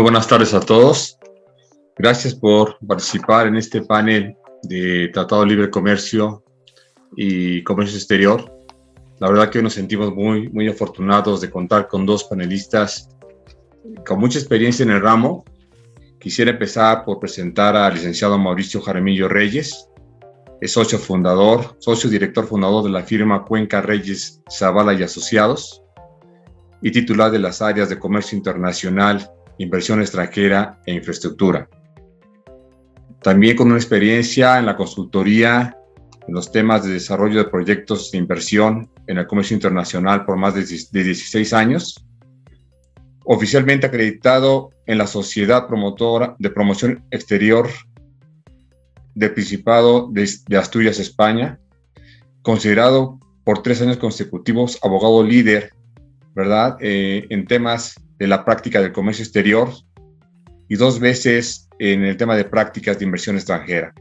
buenas tardes a todos. Gracias por participar en este panel de Tratado de Libre Comercio y Comercio Exterior. La verdad que hoy nos sentimos muy afortunados de contar con dos panelistas con mucha experiencia en el ramo. Quisiera empezar por presentar al licenciado Mauricio Jaramillo Reyes. Es socio director fundador de la firma Cuenca Reyes Zavala y Asociados y titular de las áreas de Comercio Internacional, Inversión Extranjera e Infraestructura. También con una experiencia en la consultoría en los temas de desarrollo de proyectos de inversión en el comercio internacional por más de 16 años. Oficialmente acreditado en la Sociedad Promotora de Promoción Exterior del Principado de Asturias, España. Considerado por 3 años consecutivos abogado líder, ¿verdad?, en temas de la práctica del comercio exterior y 2 veces en el tema de prácticas de inversión extranjera.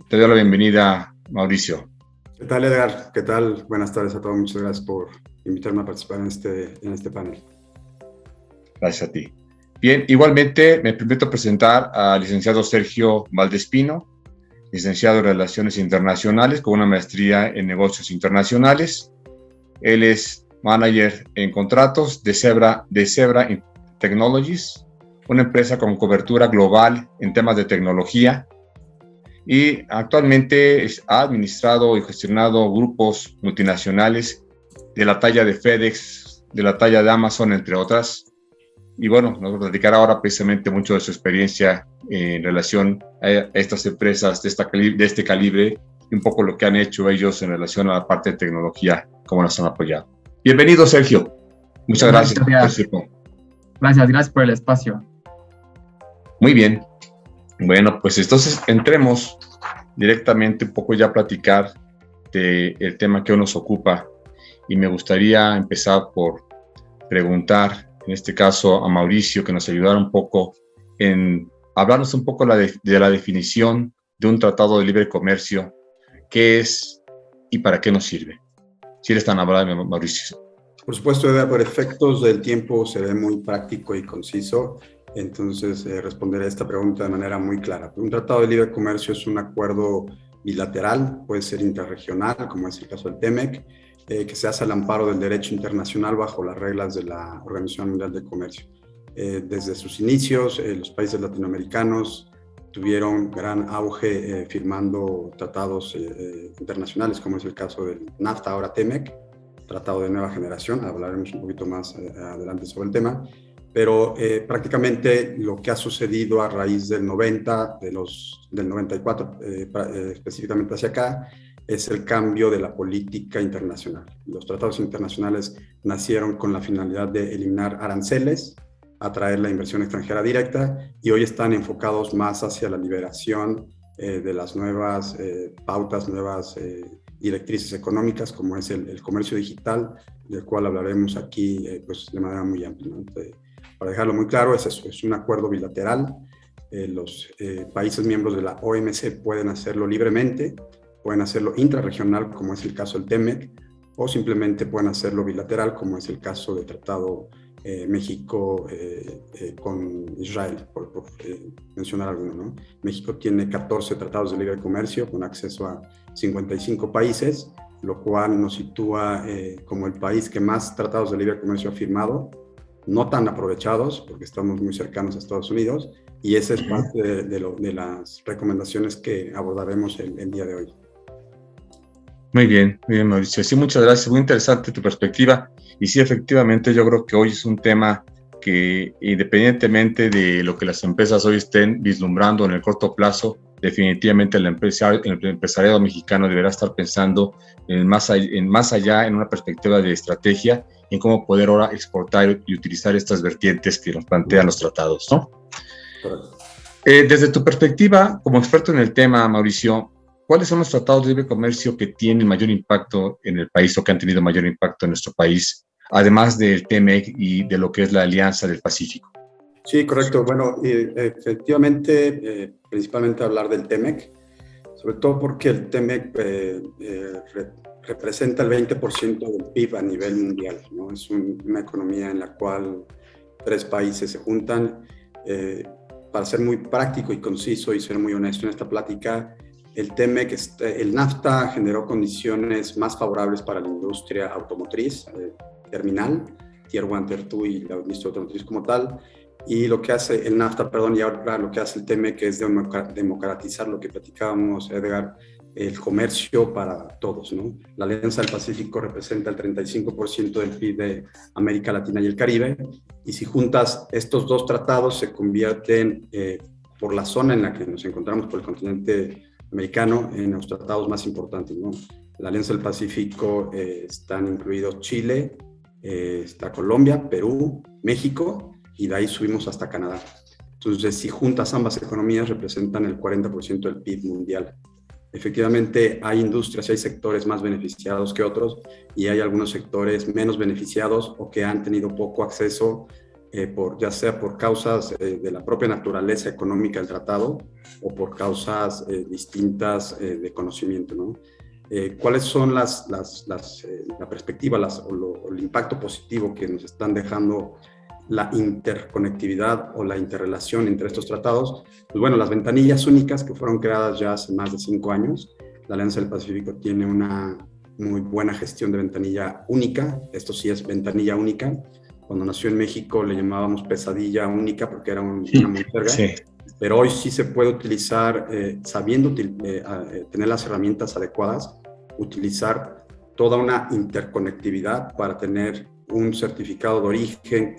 Te doy la bienvenida, Mauricio. ¿Qué tal, Edgar? ¿Qué tal? Buenas tardes a todos. Muchas gracias por invitarme a participar en este panel. Gracias a ti. Bien, igualmente me permito presentar al licenciado Sergio Valdespino, licenciado en Relaciones Internacionales con una maestría en Negocios Internacionales. Él es manager en contratos de Zebra Technologies, una empresa con cobertura global en temas de tecnología, y actualmente ha administrado y gestionado grupos multinacionales de la talla de FedEx, de la talla de Amazon, entre otras. Y bueno, nos platicará ahora precisamente mucho de su experiencia en relación a estas empresas de este calibre y un poco lo que han hecho ellos en relación a la parte de tecnología, cómo nos han apoyado. Bienvenido, Sergio. Muchas gracias por participar. Gracias por el espacio. Muy bien. Bueno, pues entonces entremos directamente un poco ya a platicar del tema que hoy nos ocupa, y me gustaría empezar por preguntar, en este caso a Mauricio, que nos ayudara un poco en hablarnos un poco de la definición de un tratado de libre comercio, qué es y para qué nos sirve. Si eres tan amable, Mauricio. Por supuesto, Edgar, por efectos del tiempo seré muy práctico y conciso, entonces responderé a esta pregunta de manera muy clara. Un tratado de libre comercio es un acuerdo bilateral, puede ser interregional, como es el caso del TEMEC, que se hace al amparo del derecho internacional bajo las reglas de la Organización Mundial de Comercio. Desde sus inicios, los países latinoamericanos tuvieron gran auge firmando tratados internacionales, como es el caso del NAFTA, ahora TEMEC, tratado de nueva generación. Hablaremos un poquito más adelante sobre el tema, pero prácticamente lo que ha sucedido a raíz del 90, del 94 específicamente hacia acá, es el cambio de la política internacional. Los tratados internacionales nacieron con la finalidad de eliminar aranceles, atraer la inversión extranjera directa, y hoy están enfocados más hacia la liberación de las nuevas pautas, nuevas directrices económicas, como es el comercio digital, del cual hablaremos aquí pues de manera muy amplia, ¿no? Para dejarlo muy claro, es eso, es un acuerdo bilateral. Los países miembros de la OMC pueden hacerlo libremente, pueden hacerlo intrarregional, como es el caso del TEMEC, o simplemente pueden hacerlo bilateral, como es el caso del Tratado México con Israel, por mencionar alguno, ¿no? México tiene 14 tratados de libre comercio con acceso a 55 países, lo cual nos sitúa como el país que más tratados de libre comercio ha firmado, no tan aprovechados, porque estamos muy cercanos a Estados Unidos, y esa es parte de las recomendaciones que abordaremos el día de hoy. Muy bien, Mauricio. Sí, muchas gracias. Muy interesante tu perspectiva. Y sí, efectivamente, yo creo que hoy es un tema que, independientemente de lo que las empresas hoy estén vislumbrando en el corto plazo, definitivamente el empresariado mexicano deberá estar pensando en más allá, en una perspectiva de estrategia, en cómo poder ahora exportar y utilizar estas vertientes que nos plantean los tratados, ¿no? Correcto. Desde tu perspectiva, como experto en el tema, Mauricio, ¿cuáles son los tratados de libre comercio que tienen mayor impacto en el país o que han tenido mayor impacto en nuestro país, además del TEMEC y de lo que es la Alianza del Pacífico? Sí, correcto. Bueno, efectivamente, principalmente hablar del TEMEC, sobre todo porque el TEMEC representa el 20% del PIB a nivel mundial, ¿no? Es una economía en la cual 3 países se juntan. Para ser muy práctico y conciso y ser muy honesto en esta plática, el NAFTA generó condiciones más favorables para la industria automotriz, terminal, Tier 1, Tier 2 y la industria automotriz como tal. Y lo que hace el NAFTA, y ahora lo que hace el TEMEC es democratizar lo que platicábamos, Edgar, el comercio para todos, ¿no? La Alianza del Pacífico representa el 35% del PIB de América Latina y el Caribe, y si juntas estos dos tratados se convierten, por la zona en la que nos encontramos, por el continente americano, en los tratados más importantes, ¿no? La Alianza del Pacífico están incluidos Chile, está Colombia, Perú, México, y de ahí subimos hasta Canadá. Entonces, si juntas ambas economías, representan el 40% del PIB mundial. Efectivamente, hay industrias, hay sectores más beneficiados que otros y hay algunos sectores menos beneficiados o que han tenido poco acceso, ya sea por causas de la propia naturaleza económica del tratado o por causas distintas de conocimiento, ¿no? ¿Cuáles son la perspectiva o el impacto positivo que nos están dejando la interconectividad o la interrelación entre estos tratados? Pues bueno, las ventanillas únicas que fueron creadas ya hace más de 5 años. La Alianza del Pacífico tiene una muy buena gestión de ventanilla única. Esto sí es ventanilla única. Cuando nació en México le llamábamos pesadilla única porque era una monserga. Sí. Pero hoy sí se puede utilizar, sabiendo tener las herramientas adecuadas, utilizar toda una interconectividad para tener un certificado de origen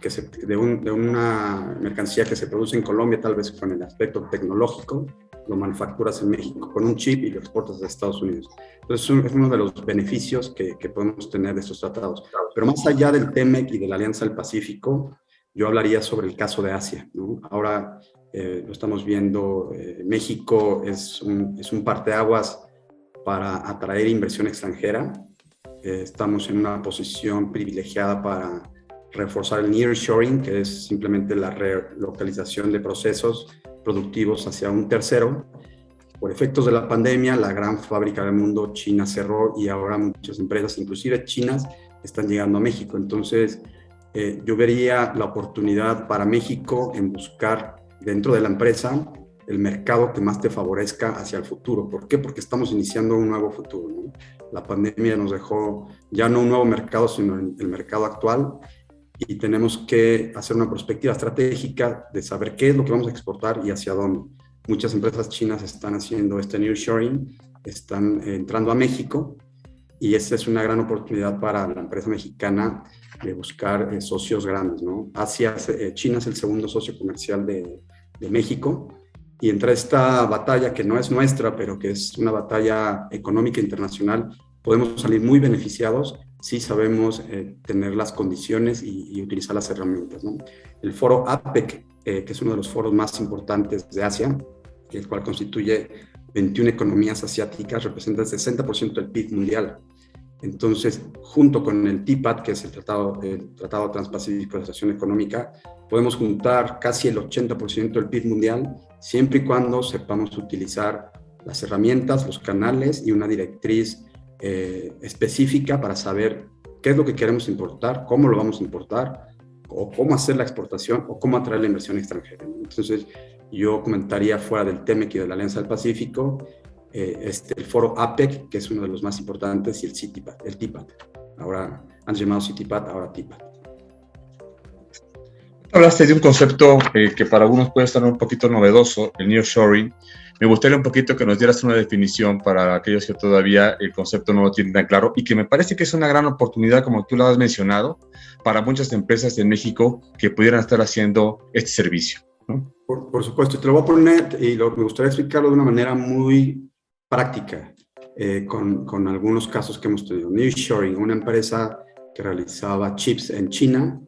de una mercancía que se produce en Colombia, tal vez con el aspecto tecnológico, lo manufacturas en México con un chip y lo exportas a Estados Unidos. Entonces es uno de los beneficios que podemos tener de estos tratados. Pero más allá del TEMEC y de la Alianza del Pacífico, yo hablaría sobre el caso de Asia, ¿no? Ahora lo estamos viendo, México es un parteaguas para atraer inversión extranjera. Estamos en una posición privilegiada para reforzar el nearshoring, que es simplemente la relocalización de procesos productivos hacia un tercero. Por efectos de la pandemia, la gran fábrica del mundo, China, cerró y ahora muchas empresas, inclusive chinas, están llegando a México. Entonces, yo vería la oportunidad para México en buscar dentro de la empresa el mercado que más te favorezca hacia el futuro. ¿Por qué? Porque estamos iniciando un nuevo futuro, ¿no? La pandemia nos dejó ya no un nuevo mercado, sino el mercado actual, y tenemos que hacer una perspectiva estratégica de saber qué es lo que vamos a exportar y hacia dónde. Muchas empresas chinas están haciendo este nearshoring, están entrando a México, y esta es una gran oportunidad para la empresa mexicana de buscar socios grandes, ¿no? China es el segundo socio comercial de México, y entre esta batalla que no es nuestra, pero que es una batalla económica internacional, podemos salir muy beneficiados si sabemos tener las condiciones y utilizar las herramientas, ¿no? El foro APEC, que es uno de los foros más importantes de Asia, el cual constituye 21 economías asiáticas, representa el 60% del PIB mundial. Entonces, junto con el TPAT, que es el Tratado Transpacífico de Asociación Económica, podemos juntar casi el 80% del PIB mundial, siempre y cuando sepamos utilizar las herramientas, los canales y una directriz específica para saber qué es lo que queremos importar, cómo lo vamos a importar, o cómo hacer la exportación, o cómo atraer la inversión extranjera. Entonces, yo comentaría fuera del TEMEC y de la Alianza del Pacífico, el foro APEC, que es uno de los más importantes, y el TPAT. Ahora han llamado TPAT, ahora TPAT. Hablaste de un concepto que para algunos puede estar un poquito novedoso, el nearshoring. Me gustaría un poquito que nos dieras una definición para aquellos que todavía el concepto no lo tienen tan claro, y que me parece que es una gran oportunidad, como tú lo has mencionado, para muchas empresas en México que pudieran estar haciendo este servicio, ¿no? Por supuesto, te lo voy a poner y me gustaría explicarlo de una manera muy práctica, con algunos casos que hemos tenido. Nearshoring, una empresa que realizaba chips en China,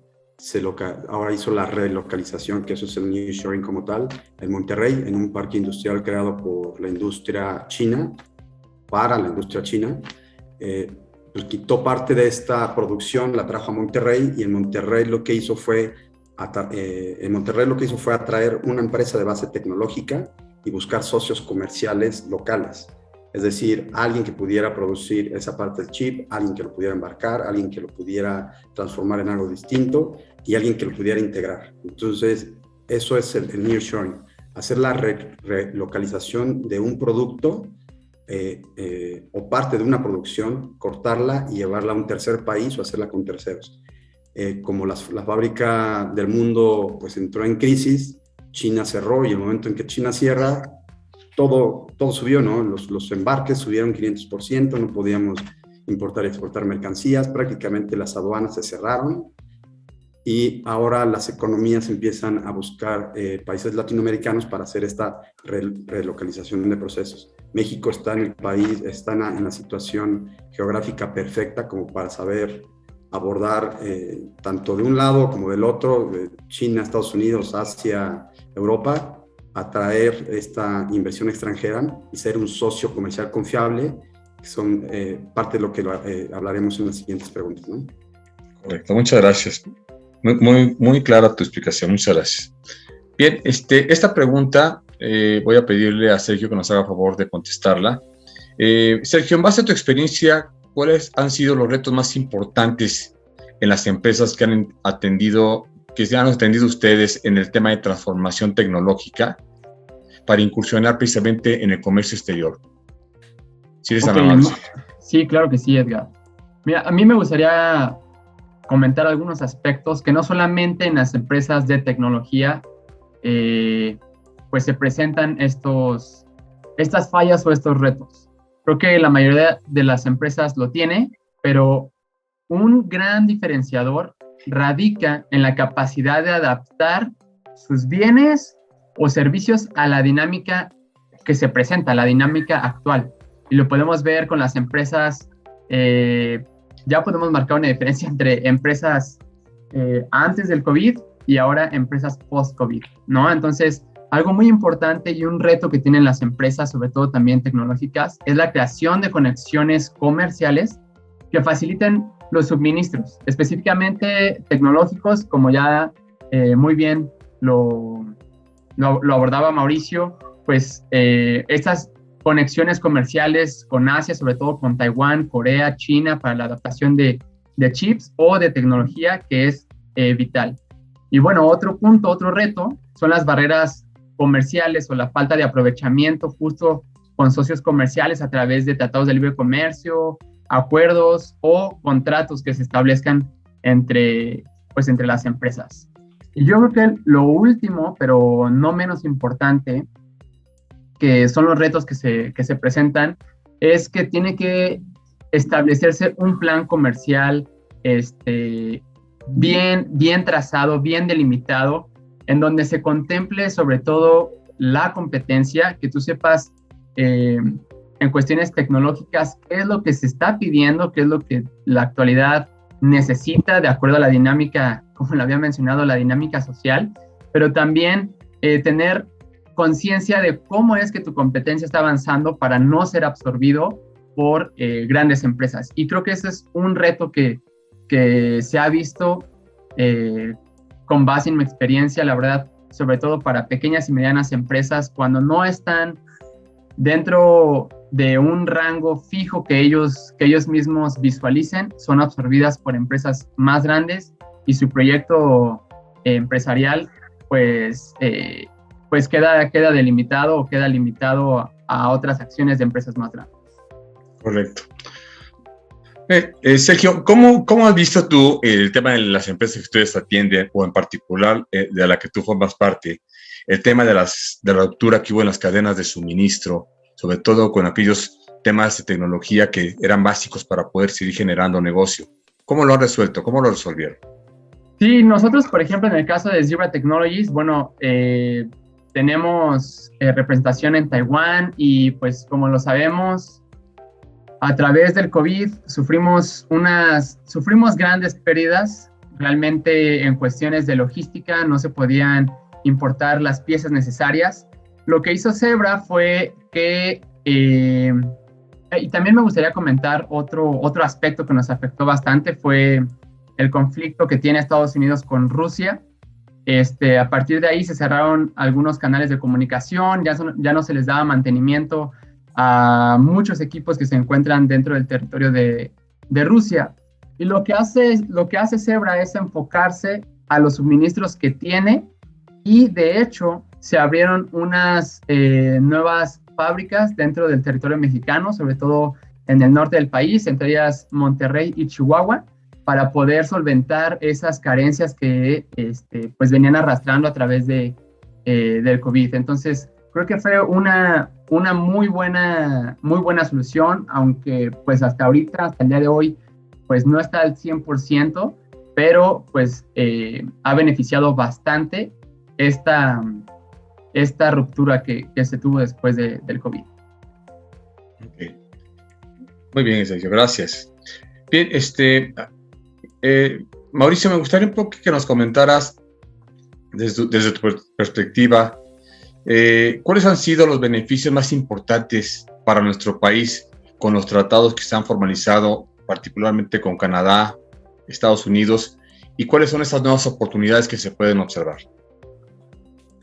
ahora hizo la relocalización, que eso es el nearshoring como tal, en Monterrey, en un parque industrial creado por la industria china, para la industria china. Pues quitó parte de esta producción, la trajo a Monterrey, y en Monterrey lo que hizo fue atraer una empresa de base tecnológica y buscar socios comerciales locales. Es decir, alguien que pudiera producir esa parte del chip, alguien que lo pudiera embarcar, alguien que lo pudiera transformar en algo distinto, y alguien que lo pudiera integrar. Entonces, eso es el nearshoring, hacer la relocalización de un producto o parte de una producción, cortarla y llevarla a un tercer país o hacerla con terceros. Como la fábrica del mundo pues entró en crisis, China cerró, y el momento en que China cierra, todo subió, ¿no? Los embarques subieron 500%, no podíamos importar y exportar mercancías, prácticamente las aduanas se cerraron, y ahora las economías empiezan a buscar países latinoamericanos para hacer esta relocalización de procesos. México está en la situación geográfica perfecta como para saber abordar tanto de un lado como del otro, de China, Estados Unidos, Asia, Europa, atraer esta inversión extranjera y ser un socio comercial confiable, que son parte de lo que hablaremos en las siguientes preguntas, ¿no? Correcto, muchas gracias. Muy clara tu explicación, muchas gracias. Bien, esta pregunta voy a pedirle a Sergio que nos haga favor de contestarla. Sergio, en base a tu experiencia, ¿cuáles han sido los retos más importantes en las empresas que han atendido ustedes en el tema de transformación tecnológica para incursionar precisamente en el comercio exterior? ¿Sí eres tan amable? Sí, claro que sí, Edgar. Mira, a mí me gustaría comentar algunos aspectos que no solamente en las empresas de tecnología pues se presentan estas fallas o estos retos. Creo que la mayoría de las empresas lo tiene, pero un gran diferenciador radica en la capacidad de adaptar sus bienes o servicios a la dinámica que se presenta, la dinámica actual. Y lo podemos ver con las empresas, ya podemos marcar una diferencia entre empresas antes del COVID y ahora empresas post-COVID, ¿no? Entonces, algo muy importante y un reto que tienen las empresas, sobre todo también tecnológicas, es la creación de conexiones comerciales que faciliten los suministros, específicamente tecnológicos, como ya muy bien lo abordaba Mauricio, pues estas conexiones comerciales con Asia, sobre todo con Taiwán, Corea, China, para la adaptación de chips o de tecnología, que es vital. Y bueno, otro punto, otro reto, son las barreras comerciales o la falta de aprovechamiento justo con socios comerciales a través de tratados de libre comercio, acuerdos o contratos que se establezcan entre las empresas. Y yo creo que lo último, pero no menos importante, que son los retos que se presentan, es que tiene que establecerse un plan comercial bien trazado, bien delimitado, en donde se contemple sobre todo la competencia, que tú sepas en cuestiones tecnológicas qué es lo que se está pidiendo, qué es lo que la actualidad necesita de acuerdo a la dinámica, como lo había mencionado, la dinámica social, pero también tener conciencia de cómo es que tu competencia está avanzando para no ser absorbido por grandes empresas. Y creo que ese es un reto que se ha visto con base en mi experiencia, la verdad, sobre todo para pequeñas y medianas empresas, cuando no están dentro de un rango fijo que ellos mismos visualicen, son absorbidas por empresas más grandes y su proyecto empresarial pues queda delimitado o queda limitado a otras acciones de empresas más grandes. Correcto. Sergio, ¿cómo has visto tú el tema de las empresas que ustedes atienden, o en particular de la que tú formas parte, el tema de la ruptura que hubo en las cadenas de suministro, sobre todo con aquellos temas de tecnología que eran básicos para poder seguir generando negocio? ¿Cómo lo han resuelto? ¿Cómo lo resolvieron? Sí, nosotros, por ejemplo, en el caso de Zebra Technologies, bueno, tenemos representación en Taiwán y pues como lo sabemos, a través del COVID sufrimos grandes pérdidas. Realmente en cuestiones de logística no se podían importar las piezas necesarias. Lo que hizo Zebra fue que, y también me gustaría comentar otro aspecto que nos afectó bastante, fue el conflicto que tiene Estados Unidos con Rusia. A partir de ahí se cerraron algunos canales de comunicación, ya no se les daba mantenimiento a muchos equipos que se encuentran dentro del territorio de Rusia. Y lo que hace Zebra es enfocarse a los suministros que tiene, y de hecho se abrieron unas nuevas fábricas dentro del territorio mexicano, sobre todo en el norte del país, entre ellas Monterrey y Chihuahua, para poder solventar esas carencias que pues venían arrastrando a través del COVID. Entonces, creo que fue una muy buena solución, aunque pues hasta ahorita, hasta el día de hoy, pues no está al 100%, pero pues ha beneficiado bastante esta ruptura que se tuvo después del COVID. Okay. Muy bien, Sergio, gracias. Bien, Mauricio, me gustaría un poco que nos comentaras desde tu perspectiva, ¿cuáles han sido los beneficios más importantes para nuestro país con los tratados que se han formalizado, particularmente con Canadá, Estados Unidos, y cuáles son esas nuevas oportunidades que se pueden observar?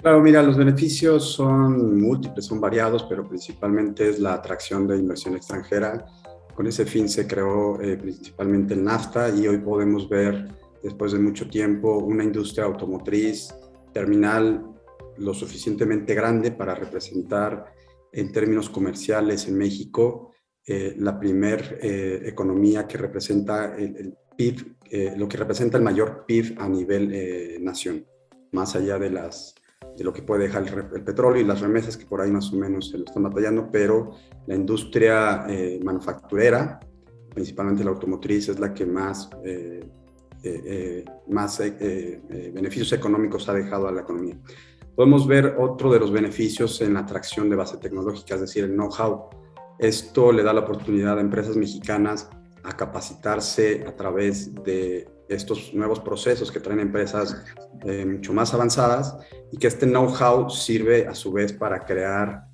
Claro, mira, los beneficios son múltiples, son variados, pero principalmente es la atracción de inversión extranjera. Con ese fin se creó principalmente el NAFTA, y hoy podemos ver, después de mucho tiempo, una industria automotriz terminal lo suficientemente grande para representar en términos comerciales en México la primer economía que representa el PIB, lo que representa el mayor PIB a nivel nación, más allá de lo que puede dejar el petróleo y las remesas, que por ahí más o menos se lo están batallando, pero la industria manufacturera, principalmente la automotriz, es la que más beneficios económicos ha dejado a la economía. Podemos ver otro de los beneficios en la atracción de base tecnológica, es decir, el know-how. Esto le da la oportunidad a empresas mexicanas a capacitarse a través de estos nuevos procesos que traen empresas mucho más avanzadas, y que este know-how sirve a su vez para crear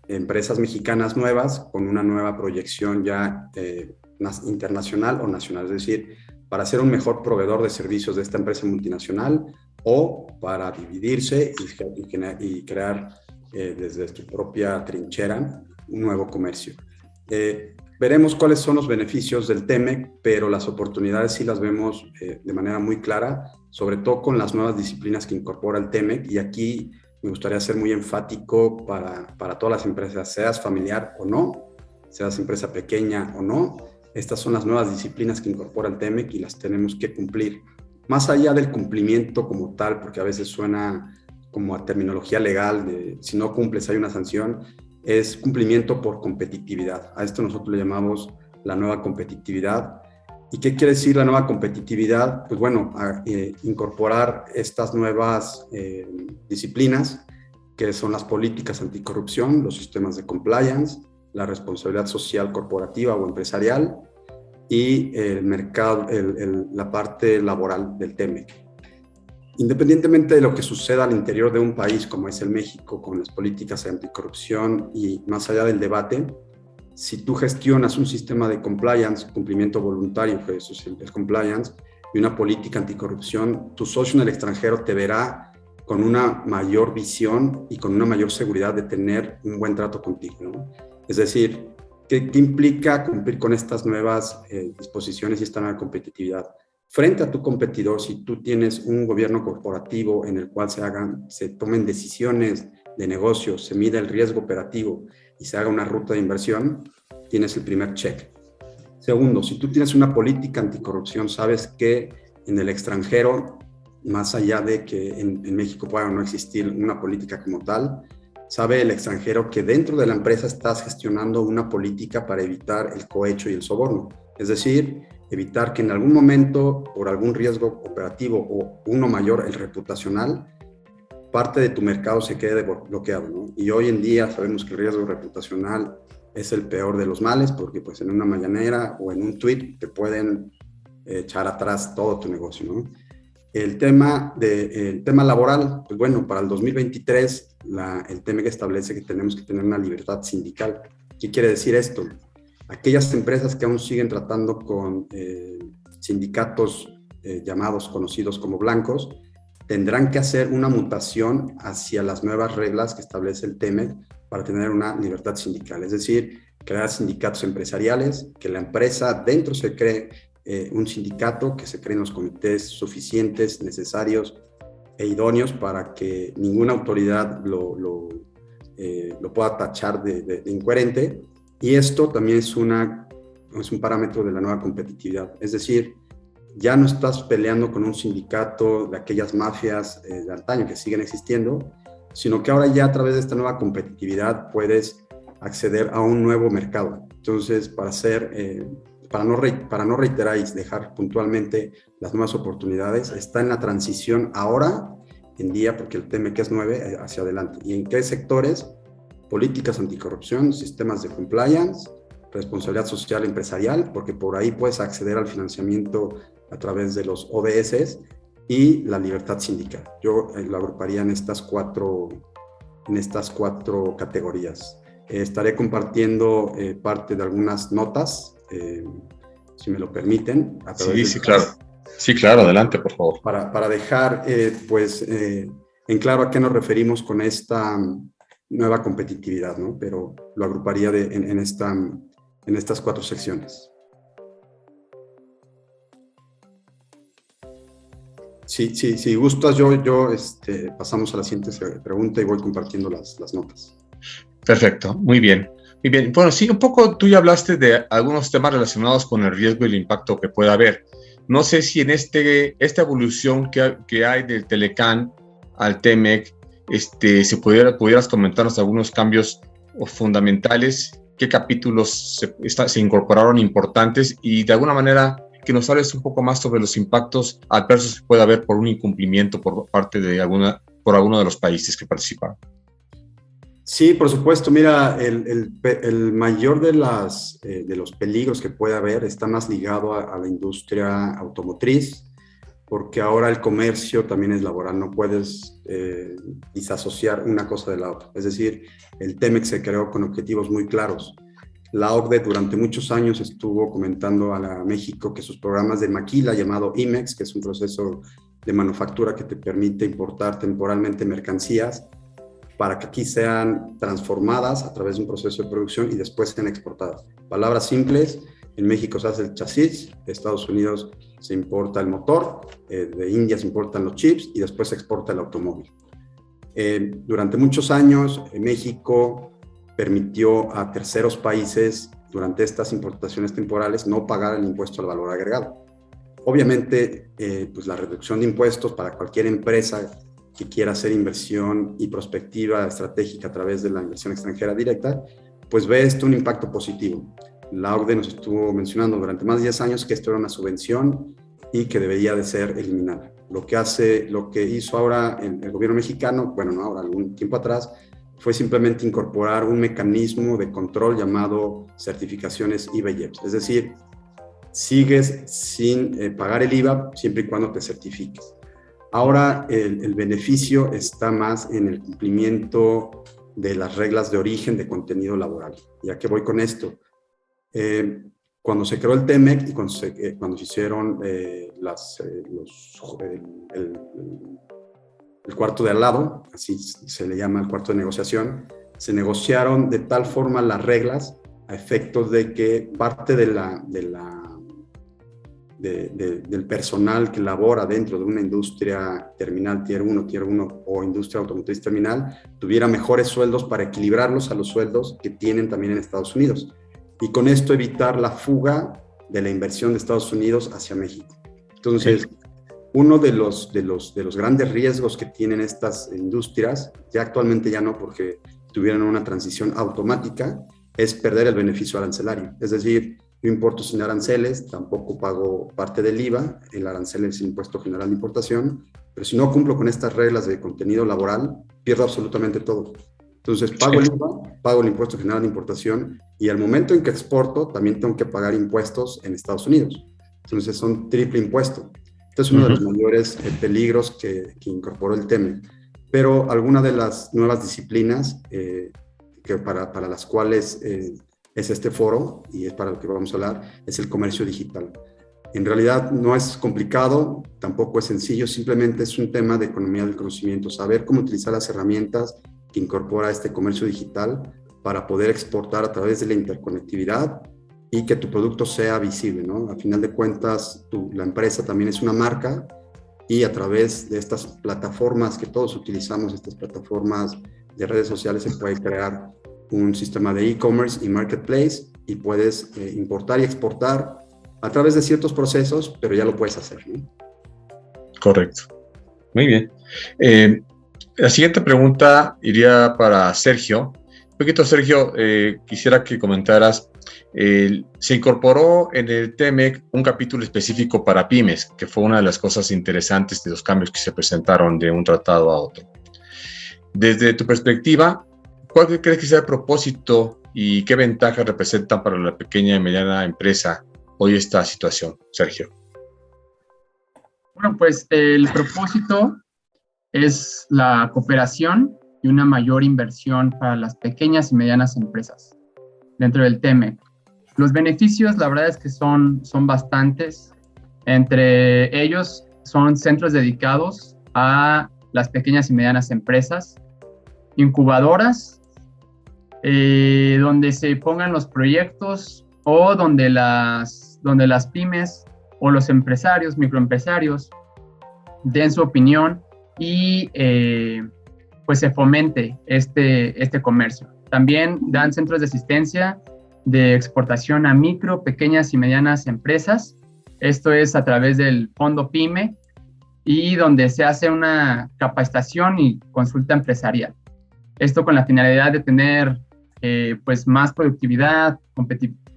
empresas mexicanas nuevas con una nueva proyección ya internacional o nacional, es decir, para ser un mejor proveedor de servicios de esta empresa multinacional, o para dividirse y crear desde su propia trinchera un nuevo comercio. Veremos cuáles son los beneficios del TEMEC, pero las oportunidades sí las vemos de manera muy clara, sobre todo con las nuevas disciplinas que incorpora el TEMEC, y aquí me gustaría ser muy enfático para todas las empresas, seas familiar o no, seas empresa pequeña o no. Estas son las nuevas disciplinas que incorpora el TEMEC y las tenemos que cumplir. Más allá del cumplimiento como tal, porque a veces suena como a terminología legal, de si no cumples hay una sanción, es cumplimiento por competitividad. A esto nosotros le llamamos la nueva competitividad. ¿Y qué quiere decir la nueva competitividad? Pues bueno, incorporar estas nuevas disciplinas, que son las políticas anticorrupción, los sistemas de compliance, la responsabilidad social corporativa o empresarial, y el mercado, la parte laboral del TEMEC. Independientemente de lo que suceda al interior de un país como es el México, con las políticas anticorrupción y más allá del debate, si tú gestionas un sistema de compliance, cumplimiento voluntario, que eso es el compliance, y una política anticorrupción, tu socio en el extranjero te verá con una mayor visión y con una mayor seguridad de tener un buen trato contigo, ¿no? Es decir, ¿qué implica cumplir con estas nuevas disposiciones y esta nueva competitividad? Frente a tu competidor, si tú tienes un gobierno corporativo en el cual se tomen decisiones de negocio, se mida el riesgo operativo y se haga una ruta de inversión, tienes el primer check. Segundo, si tú tienes una política anticorrupción, sabes que en el extranjero, más allá de que en México pueda no existir una política como tal, sabe el extranjero que dentro de la empresa estás gestionando una política para evitar el cohecho y el soborno. Es decir, evitar que en algún momento, por algún riesgo operativo o uno mayor, el reputacional, parte de tu mercado se quede bloqueado, ¿no? Y hoy en día sabemos que el riesgo reputacional es el peor de los males, porque pues en una mañanera o en un tweet te pueden echar atrás todo tu negocio, ¿no? El tema laboral, pues bueno, para el 2023 el TEMEC establece que tenemos que tener una libertad sindical. ¿Qué quiere decir esto? Aquellas empresas que aún siguen tratando con sindicatos conocidos como blancos, tendrán que hacer una mutación hacia las nuevas reglas que establece el TEMEC para tener una libertad sindical. Es decir, crear sindicatos empresariales, que la empresa dentro se cree un sindicato, que se creen los comités suficientes, necesarios e idóneos para que ninguna autoridad lo pueda tachar de incoherente. Y esto también es un parámetro de la nueva competitividad. Es decir, ya no estás peleando con un sindicato de aquellas mafias de antaño que siguen existiendo, sino que ahora ya a través de esta nueva competitividad puedes acceder a un nuevo mercado. Entonces, para no reiterar y dejar puntualmente las nuevas oportunidades, está en la transición ahora en día, porque el TMEC es 9 hacia adelante. ¿Y en qué sectores? Políticas anticorrupción, sistemas de compliance, responsabilidad social empresarial, porque por ahí puedes acceder al financiamiento a través de los ODS, y la libertad sindical. Yo lo agruparía en estas cuatro categorías. Estaré compartiendo parte de algunas notas, si me lo permiten. Sí, claro. Sí, claro, adelante, por favor. Para dejar en claro a qué nos referimos con esta nueva competitividad, ¿no? Pero lo agruparía en estas 4 secciones. Si gustas, pasamos a la siguiente pregunta y voy compartiendo las notas. Perfecto, muy bien. Bueno, sí, un poco tú ya hablaste de algunos temas relacionados con el riesgo y el impacto que pueda haber. No sé si en esta evolución que hay del Telecán al TMEC, si pudieras comentarnos algunos cambios fundamentales, qué capítulos se incorporaron importantes, y de alguna manera que nos hables un poco más sobre los impactos adversos que puede haber por un incumplimiento por parte de alguno de los países que participaron. Sí, por supuesto. Mira, el mayor de los peligros que puede haber está más ligado a la industria automotriz, porque ahora el comercio también es laboral, no puedes disasociar una cosa de la otra. Es decir, el TMEC se creó con objetivos muy claros. La OCDE durante muchos años estuvo comentando a México que sus programas de maquila, llamado IMEX, que es un proceso de manufactura que te permite importar temporalmente mercancías para que aquí sean transformadas a través de un proceso de producción y después sean exportadas. Palabras simples: en México se hace el chasis, de Estados Unidos se importa el motor, de India se importan los chips y después se exporta el automóvil. Durante muchos años, México permitió a terceros países, durante estas importaciones temporales, no pagar el impuesto al valor agregado. Obviamente, pues la reducción de impuestos para cualquier empresa que quiera hacer inversión y prospectiva estratégica a través de la inversión extranjera directa, pues ve esto un impacto positivo. La OCDE nos estuvo mencionando durante más de 10 años que esto era una subvención y que debería de ser eliminada. Lo que hizo ahora el gobierno mexicano, bueno, no ahora, algún tiempo atrás, fue simplemente incorporar un mecanismo de control llamado certificaciones IVA y EPS. Es decir, sigues sin pagar el IVA siempre y cuando te certifiques. Ahora el beneficio está más en el cumplimiento de las reglas de origen de contenido laboral. ¿Y a qué voy con esto? Cuando se creó el TMEC y cuando se hicieron el cuarto de al lado, así se le llama el cuarto de negociación, se negociaron de tal forma las reglas a efectos de que parte del personal que labora dentro de una industria terminal tier 1 o industria automotriz terminal tuviera mejores sueldos para equilibrarlos a los sueldos que tienen también en Estados Unidos, y con esto evitar la fuga de la inversión de Estados Unidos hacia México. Entonces, uno de los grandes riesgos que tienen estas industrias, ya actualmente ya no, porque tuvieron una transición automática, es perder el beneficio arancelario. Es decir, yo importo sin aranceles, tampoco pago parte del IVA, el arancel es el impuesto general de importación, pero si no cumplo con estas reglas de contenido laboral, pierdo absolutamente todo. Entonces pago el IVA, pago el impuesto general de importación, y al momento en que exporto también tengo que pagar impuestos en Estados Unidos. Entonces son triple impuesto. Este es uno de los mayores peligros que incorporó el TMEC. Pero alguna de las nuevas disciplinas que para las cuales es este foro, y es para lo que vamos a hablar, es el comercio digital. En realidad no es complicado, tampoco es sencillo, simplemente es un tema de economía del conocimiento, saber cómo utilizar las herramientas que incorpora este comercio digital para poder exportar a través de la interconectividad y que tu producto sea visible, ¿no? A final de cuentas, la empresa también es una marca y a través de estas plataformas que todos utilizamos, estas plataformas de redes sociales, se puede crear un sistema de e-commerce y marketplace y puedes importar y exportar a través de ciertos procesos, pero ya lo puedes hacer, ¿no? Correcto. Muy bien. La siguiente pregunta iría para Sergio. Un poquito, Sergio, quisiera que comentaras, se incorporó en el TMEC un capítulo específico para pymes, que fue una de las cosas interesantes de los cambios que se presentaron de un tratado a otro. Desde tu perspectiva, ¿cuál crees que sea el propósito y qué ventajas representan para la pequeña y mediana empresa hoy esta situación, Sergio? Bueno, pues el propósito es la cooperación y una mayor inversión para las pequeñas y medianas empresas dentro del TMEC. Los beneficios, la verdad es que son bastantes. Entre ellos son centros dedicados a las pequeñas y medianas empresas, incubadoras, donde se pongan los proyectos o donde las pymes o los empresarios, microempresarios, den su opinión y pues se fomente este comercio. También dan centros de asistencia de exportación a micro, pequeñas y medianas empresas. Esto es a través del Fondo PYME y donde se hace una capacitación y consulta empresarial. Esto con la finalidad de tener pues más productividad,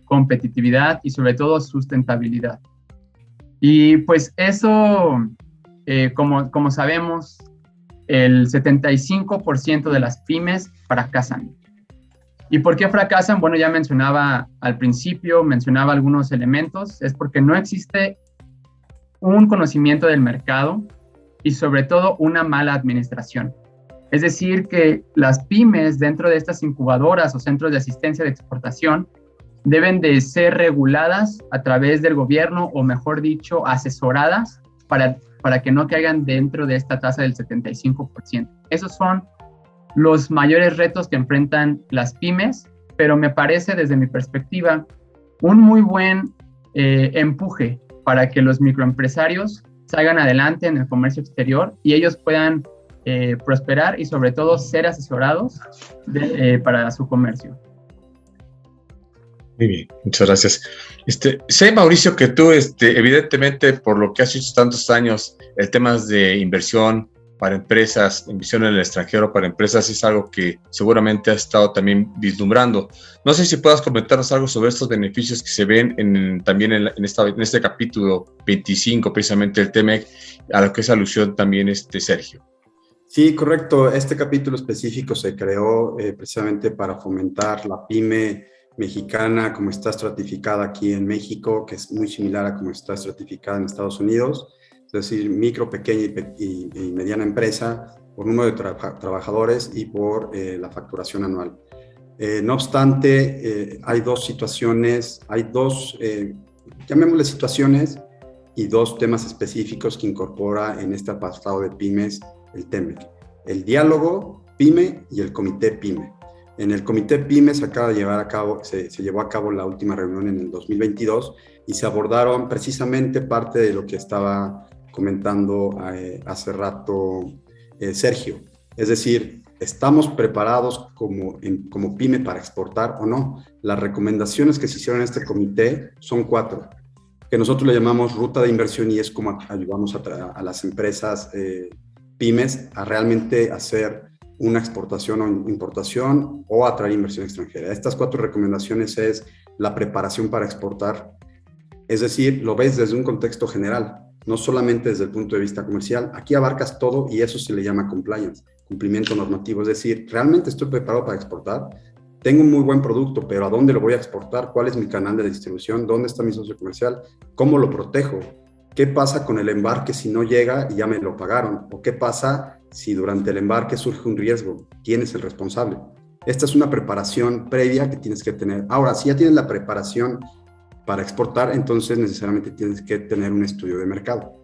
competitividad y sobre todo sustentabilidad. Y pues eso, como sabemos, el 75% de las pymes fracasan. ¿Y por qué fracasan? Bueno, ya mencionaba al principio, mencionaba algunos elementos, es porque no existe un conocimiento del mercado y sobre todo una mala administración. Es decir, que las pymes dentro de estas incubadoras o centros de asistencia de exportación deben de ser reguladas a través del gobierno o mejor dicho, asesoradas para que no caigan dentro de esta tasa del 75%. Esos son los mayores retos que enfrentan las pymes, pero me parece desde mi perspectiva un muy buen empuje para que los microempresarios salgan adelante en el comercio exterior y ellos puedan prosperar y sobre todo ser asesorados para su comercio. Muy bien, muchas gracias. Sé, Mauricio, que tú, evidentemente, por lo que has hecho tantos años, el tema de inversión para empresas, inversión en el extranjero para empresas, es algo que seguramente has estado también vislumbrando. No sé si puedas comentarnos algo sobre estos beneficios que se ven también en este capítulo 25, precisamente el TMEC, a lo que es alusión también Sergio. Sí, correcto. Este capítulo específico se creó precisamente para fomentar la pyme mexicana, como está estratificada aquí en México, que es muy similar a como está estratificada en Estados Unidos, es decir, micro, pequeña y mediana empresa, por número de trabajadores y por la facturación anual. No obstante, hay dos situaciones, llamémosle situaciones, y dos temas específicos que incorpora en este apartado de pymes el TMEC: el diálogo PYME y el comité PYME. En el comité PYME se llevó a cabo la última reunión en el 2022 y se abordaron precisamente parte de lo que estaba comentando hace rato Sergio. Es decir, ¿estamos preparados como PYME para exportar o no? Las recomendaciones que se hicieron en este comité son 4, que nosotros le llamamos ruta de inversión, y es como ayudamos a las empresas pymes a realmente hacer una exportación o importación o atraer inversión extranjera. Estas 4 recomendaciones es la preparación para exportar, es decir, lo ves desde un contexto general, no solamente desde el punto de vista comercial. Aquí abarcas todo y eso se le llama compliance, cumplimiento normativo, es decir, ¿realmente estoy preparado para exportar? Tengo un muy buen producto, pero ¿a dónde lo voy a exportar? ¿Cuál es mi canal de distribución? ¿Dónde está mi socio comercial? ¿Cómo lo protejo? ¿Qué pasa con el embarque si no llega y ya me lo pagaron? ¿O qué pasa si durante el embarque surge un riesgo? ¿Quién es el responsable? Esta es una preparación previa que tienes que tener. Ahora, si ya tienes la preparación para exportar, entonces necesariamente tienes que tener un estudio de mercado.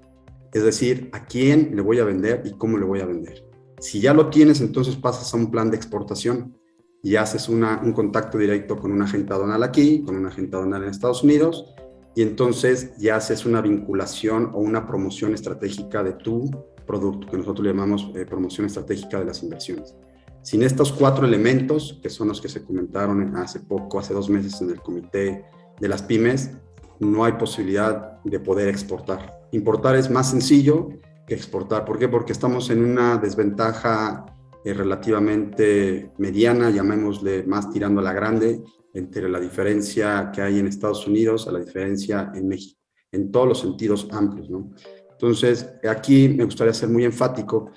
Es decir, ¿a quién le voy a vender y cómo le voy a vender? Si ya lo tienes, entonces pasas a un plan de exportación. y haces un contacto directo con un agente aduanal aquí, con un agente aduanal en Estados Unidos, y entonces ya haces una vinculación o una promoción estratégica de tu producto, que nosotros le llamamos promoción estratégica de las inversiones. Sin estos 4 elementos, que son los que se comentaron hace poco, hace 2 meses en el comité de las pymes, no hay posibilidad de poder exportar. Importar es más sencillo que exportar. ¿Por qué? Porque estamos en una desventaja relativamente mediana, llamémosle más tirando a la grande, entre la diferencia que hay en Estados Unidos a la diferencia en México, en todos los sentidos amplios, ¿no? Entonces, aquí me gustaría ser muy enfático.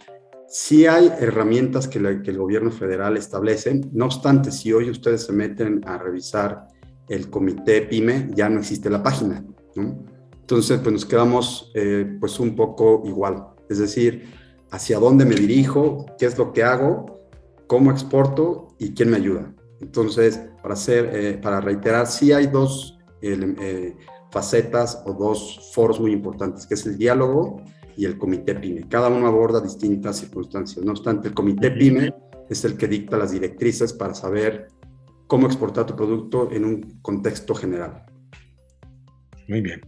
Sí hay herramientas que el gobierno federal establece, no obstante, si hoy ustedes se meten a revisar el comité PYME, ya no existe la página, ¿no? Entonces, pues nos quedamos pues un poco igual, es decir, hacia dónde me dirijo, qué es lo que hago, cómo exporto y quién me ayuda. Entonces, para reiterar, sí hay 2 facetas o 2 foros muy importantes, que es el diálogo y el comité PYME. Cada uno aborda distintas circunstancias. No obstante, el comité PYME es el que dicta las directrices para saber cómo exportar tu producto en un contexto general. Muy bien.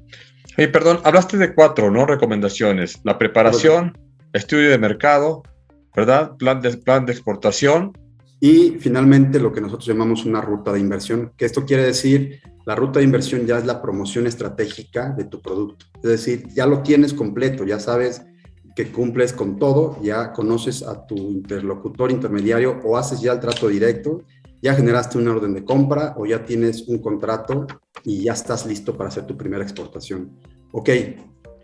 Hey, perdón, hablaste de 4, ¿no? Recomendaciones. La preparación, estudio de mercado, ¿verdad? Plan de exportación. Y finalmente lo que nosotros llamamos una ruta de inversión, que esto quiere decir, la ruta de inversión ya es la promoción estratégica de tu producto. Es decir, ya lo tienes completo, ya sabes que cumples con todo, ya conoces a tu interlocutor intermediario o haces ya el trato directo, ya generaste una orden de compra o ya tienes un contrato y ya estás listo para hacer tu primera exportación. Ok,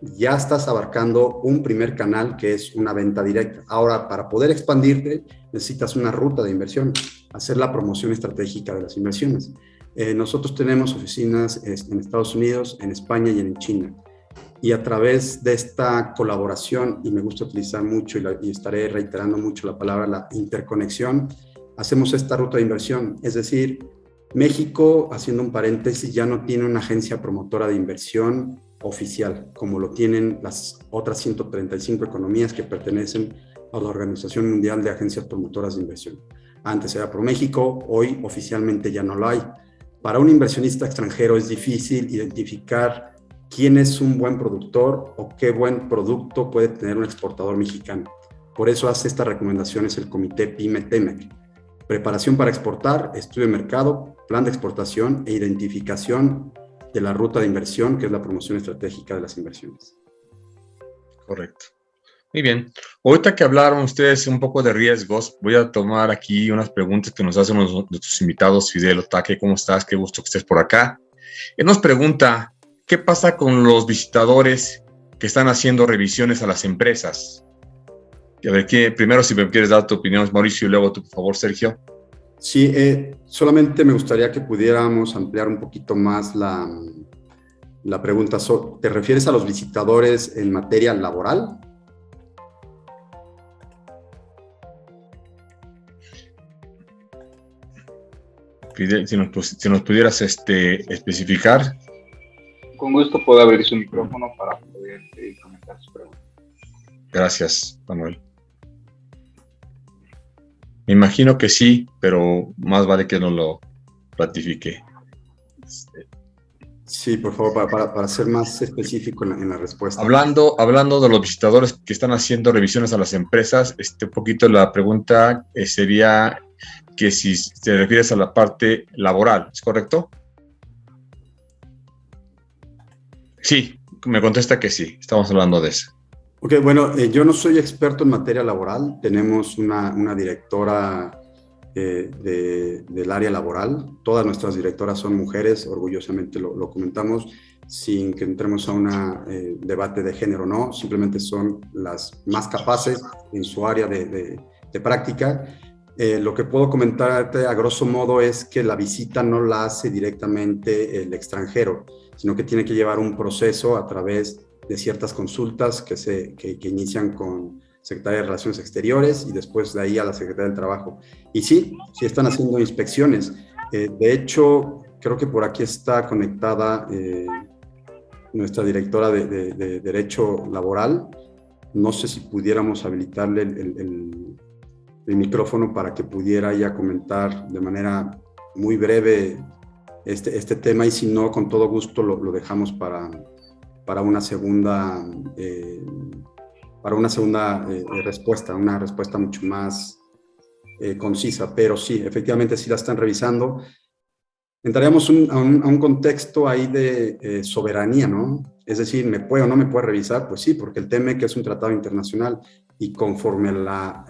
ya estás abarcando un primer canal que es una venta directa. Ahora, para poder expandirte, necesitas una ruta de inversión, hacer la promoción estratégica de las inversiones. Nosotros tenemos oficinas en Estados Unidos, en España y en China. Y a través de esta colaboración, y me gusta utilizar mucho y estaré reiterando mucho la palabra, la interconexión, hacemos esta ruta de inversión. Es decir, México, haciendo un paréntesis, ya no tiene una agencia promotora de inversión oficial, como lo tienen las otras 135 economías que pertenecen a la Organización Mundial de Agencias Promotoras de Inversión. Antes era ProMéxico, hoy oficialmente ya no lo hay. Para un inversionista extranjero es difícil identificar quién es un buen productor o qué buen producto puede tener un exportador mexicano. Por eso hace estas recomendaciones el comité PYME-TEMEC. Preparación para exportar, estudio de mercado, plan de exportación e identificación de la ruta de inversión, que es la promoción estratégica de las inversiones. Correcto. Muy bien. Ahorita que hablaron ustedes un poco de riesgos, voy a tomar aquí unas preguntas que nos hacen nuestros invitados. Fidel Otaque, ¿cómo estás? Qué gusto que estés por acá. Él nos pregunta, ¿qué pasa con los visitadores que están haciendo revisiones a las empresas? Y a ver, primero si me quieres dar tu opinión, Mauricio, y luego tú, por favor, Sergio. Sí, solamente me gustaría que pudiéramos ampliar un poquito más la pregunta. ¿Te refieres a los visitadores en materia laboral? Fidel, si nos pudieras especificar. Con gusto puedo abrir su micrófono para poder comentar su pregunta. Gracias, Manuel. Me imagino que sí, pero más vale que no lo ratifique. Sí, por favor, para ser más específico en la respuesta. Hablando de los visitadores que están haciendo revisiones a las empresas, un poquito la pregunta sería que si te refieres a la parte laboral, ¿es correcto? Sí, me contesta que sí, estamos hablando de eso. Ok, bueno, yo no soy experto en materia laboral. Tenemos una directora del área laboral. Todas nuestras directoras son mujeres, orgullosamente lo comentamos, sin que entremos a un debate de género, no, simplemente son las más capaces en su área de práctica. Lo que puedo comentarte a grosso modo es que la visita no la hace directamente el extranjero, sino que tiene que llevar un proceso a través de ciertas consultas que inician con Secretaría de Relaciones Exteriores y después de ahí a la Secretaría del Trabajo. Y sí están haciendo inspecciones. De hecho, creo que por aquí está conectada nuestra directora de Derecho Laboral. No sé si pudiéramos habilitarle el micrófono para que pudiera ya comentar de manera muy breve este tema, y si no, con todo gusto lo dejamos para una segunda, respuesta, una respuesta mucho más concisa. Pero sí, efectivamente sí la están revisando. Entraríamos a un contexto ahí de soberanía, ¿no? Es decir, ¿me puede o no me puede revisar? Pues sí, porque el TMEC es un tratado internacional y conforme a la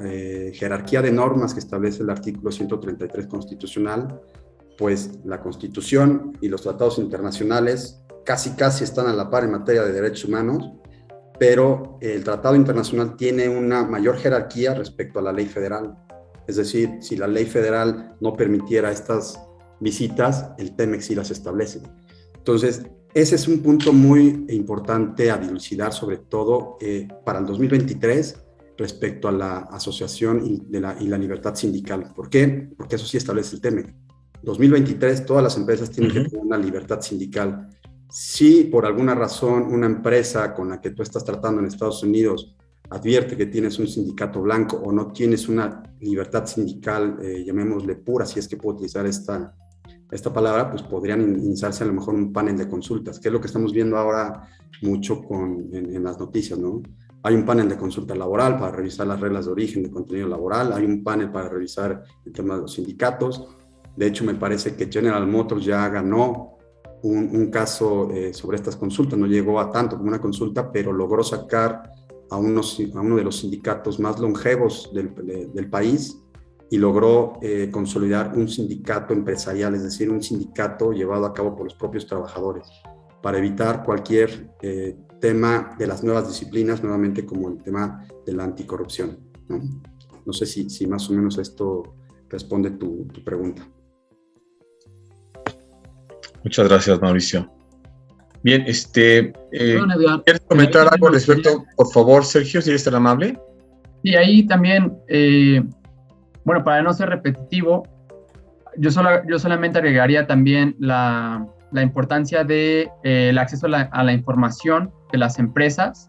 jerarquía de normas que establece el artículo 133 constitucional, pues la Constitución y los tratados internacionales casi están a la par en materia de derechos humanos, pero el tratado internacional tiene una mayor jerarquía respecto a la ley federal. Es decir, si la ley federal no permitiera estas visitas, el TMEC sí las establece. Entonces, ese es un punto muy importante a dilucidar, sobre todo para el 2023, respecto a la asociación y la libertad sindical. ¿Por qué? Porque eso sí establece el TMEC. 2023, todas las empresas tienen que tener una libertad sindical. Si por alguna razón una empresa con la que tú estás tratando en Estados Unidos advierte que tienes un sindicato blanco o no tienes una libertad sindical, llamémosle pura, si es que puedo utilizar esta palabra, pues podrían iniciarse a lo mejor un panel de consultas, que es lo que estamos viendo ahora mucho en las noticias, ¿no? Hay un panel de consulta laboral para revisar las reglas de origen de contenido laboral, hay un panel para revisar el tema de los sindicatos. De hecho, me parece que General Motors ya ganó un caso sobre estas consultas, no llegó a tanto como una consulta, pero logró sacar a uno de los sindicatos más longevos del país y logró consolidar un sindicato empresarial, es decir, un sindicato llevado a cabo por los propios trabajadores, para evitar cualquier tema de las nuevas disciplinas, nuevamente como el tema de la anticorrupción, ¿no? No sé si más o menos esto responde tu pregunta. Muchas gracias, Mauricio. Bien, Edgar, ¿quieres comentar algo al respecto? Por favor, Sergio, si eres tan amable. Y ahí también, bueno, para no ser repetitivo, yo solamente agregaría también la importancia de el acceso a la información de las empresas,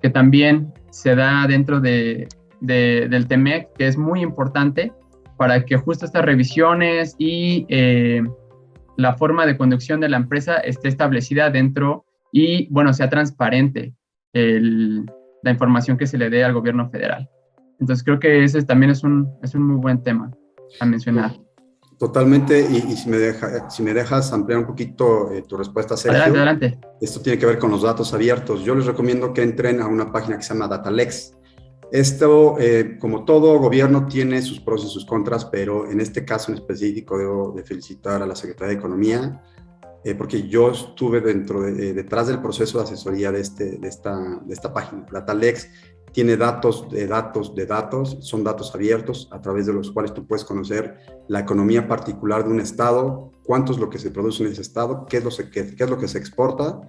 que también se da dentro del TMEC, que es muy importante para que justo estas revisiones y la forma de conducción de la empresa esté establecida dentro y, bueno, sea transparente la información que se le dé al gobierno federal. Entonces creo que ese también es un muy buen tema a mencionar. Totalmente, y si me dejas ampliar un poquito tu respuesta, Sergio. Adelante. Esto tiene que ver con los datos abiertos. Yo les recomiendo que entren a una página que se llama Datalex. Esto, como todo gobierno, tiene sus pros y sus contras, pero en este caso en específico debo de felicitar a la Secretaría de Economía, porque yo estuve detrás del proceso de asesoría de esta página. Datalex tiene datos, son datos abiertos a través de los cuales tú puedes conocer la economía particular de un estado, cuánto es lo que se produce en ese estado, qué es lo que se exporta,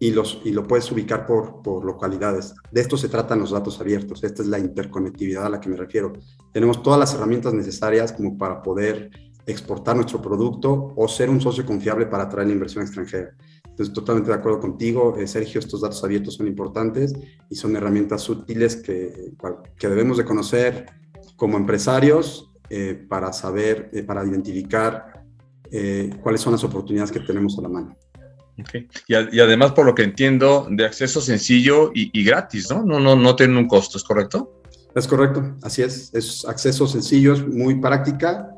y lo puedes ubicar por localidades. De esto se tratan los datos abiertos. Esta es la interconectividad a la que me refiero. Tenemos todas las herramientas necesarias como para poder exportar nuestro producto o ser un socio confiable para atraer la inversión extranjera. Entonces, totalmente de acuerdo contigo, Sergio, estos datos abiertos son importantes y son herramientas útiles que debemos de conocer como empresarios para saber, para identificar cuáles son las oportunidades que tenemos a la mano. Okay. Y además, por lo que entiendo, de acceso sencillo y gratis, ¿no? No tiene un costo, ¿es correcto? Es correcto, así es. Es acceso sencillo, es muy práctica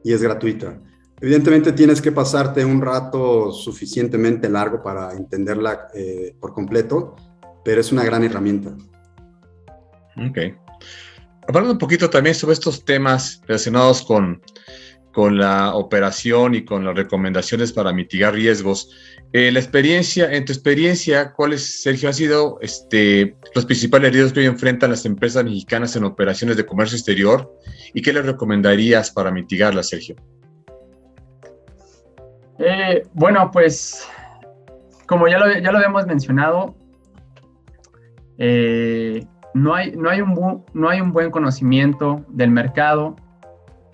y es gratuita. Evidentemente tienes que pasarte un rato suficientemente largo para entenderla por completo, pero es una gran herramienta. Ok. Hablando un poquito también sobre estos temas relacionados con la operación y con las recomendaciones para mitigar riesgos. En tu experiencia, ¿cuáles, Sergio, han sido los principales riesgos que hoy enfrentan las empresas mexicanas en operaciones de comercio exterior? ¿Y qué les recomendarías para mitigarlas, Sergio? Bueno, pues, como ya lo habíamos mencionado, no hay un buen conocimiento del mercado.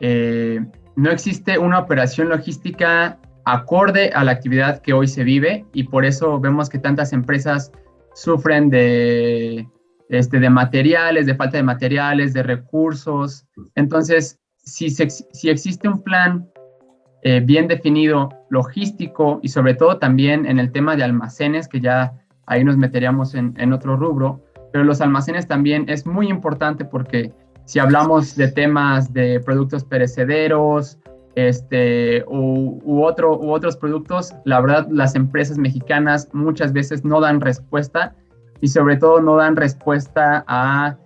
No existe una operación logística acorde a la actividad que hoy se vive y por eso vemos que tantas empresas sufren de de materiales, de falta de materiales, de recursos. Entonces, si existe un plan bien definido, logístico y sobre todo también en el tema de almacenes, que ya ahí nos meteríamos en otro rubro, pero los almacenes también es muy importante porque si hablamos de temas de productos perecederos, u otros productos, la verdad las empresas mexicanas muchas veces no dan respuesta y sobre todo no dan respuesta a,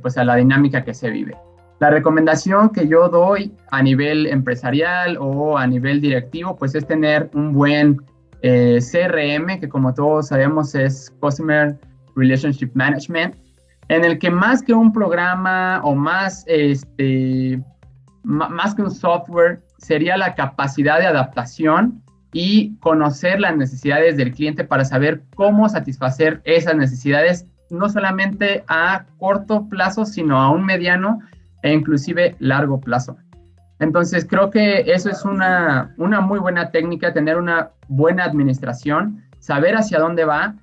pues a la dinámica que se vive. La recomendación que yo doy a nivel empresarial o a nivel directivo, pues es tener un buen CRM, que como todos sabemos es Customer Relationship Management, en el que más que un programa o más que un software, sería la capacidad de adaptación y conocer las necesidades del cliente para saber cómo satisfacer esas necesidades, no solamente a corto plazo, sino a un mediano e inclusive largo plazo. Entonces, creo que eso es una muy buena técnica, tener una buena administración, saber hacia dónde va,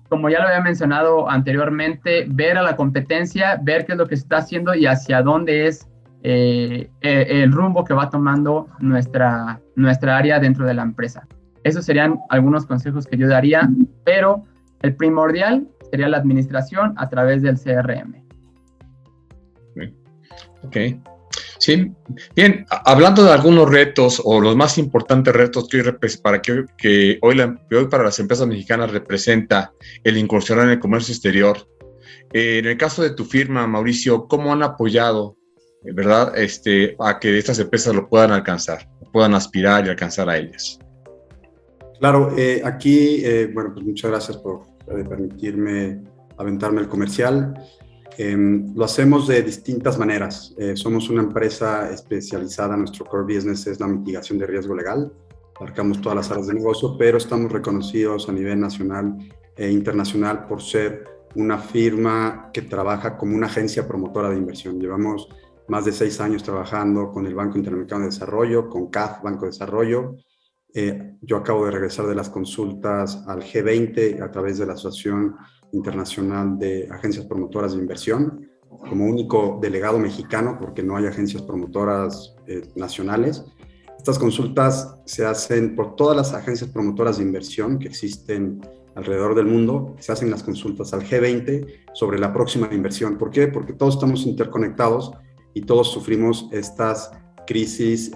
como ya lo había mencionado anteriormente, ver a la competencia, ver qué es lo que se está haciendo y hacia dónde es el rumbo que va tomando nuestra área dentro de la empresa. Esos serían algunos consejos que yo daría, pero el primordial sería la administración a través del CRM. Ok. Sí, bien, hablando de algunos retos o los más importantes retos que hoy para las empresas mexicanas representa el incursionar en el comercio exterior. En el caso de tu firma, Mauricio, ¿cómo han apoyado, verdad, a que estas empresas lo puedan alcanzar, puedan aspirar y alcanzar a ellas? Claro, aquí, bueno, pues muchas gracias por permitirme aventarme el comercial. Lo hacemos de distintas maneras. Somos una empresa especializada, nuestro core business es la mitigación de riesgo legal. Abarcamos todas las áreas de negocio, pero estamos reconocidos a nivel nacional e internacional por ser una firma que trabaja como una agencia promotora de inversión. Llevamos más de 6 años trabajando con el Banco Interamericano de Desarrollo, con CAF, Banco de Desarrollo. Yo acabo de regresar de las consultas al G20 a través de la Asociación Internacional de Agencias Promotoras de Inversión, como único delegado mexicano, porque no hay agencias promotoras nacionales. Estas consultas se hacen por todas las agencias promotoras de inversión que existen alrededor del mundo. Se hacen las consultas al G20 sobre la próxima inversión. ¿Por qué? Porque todos estamos interconectados y todos sufrimos estas crisis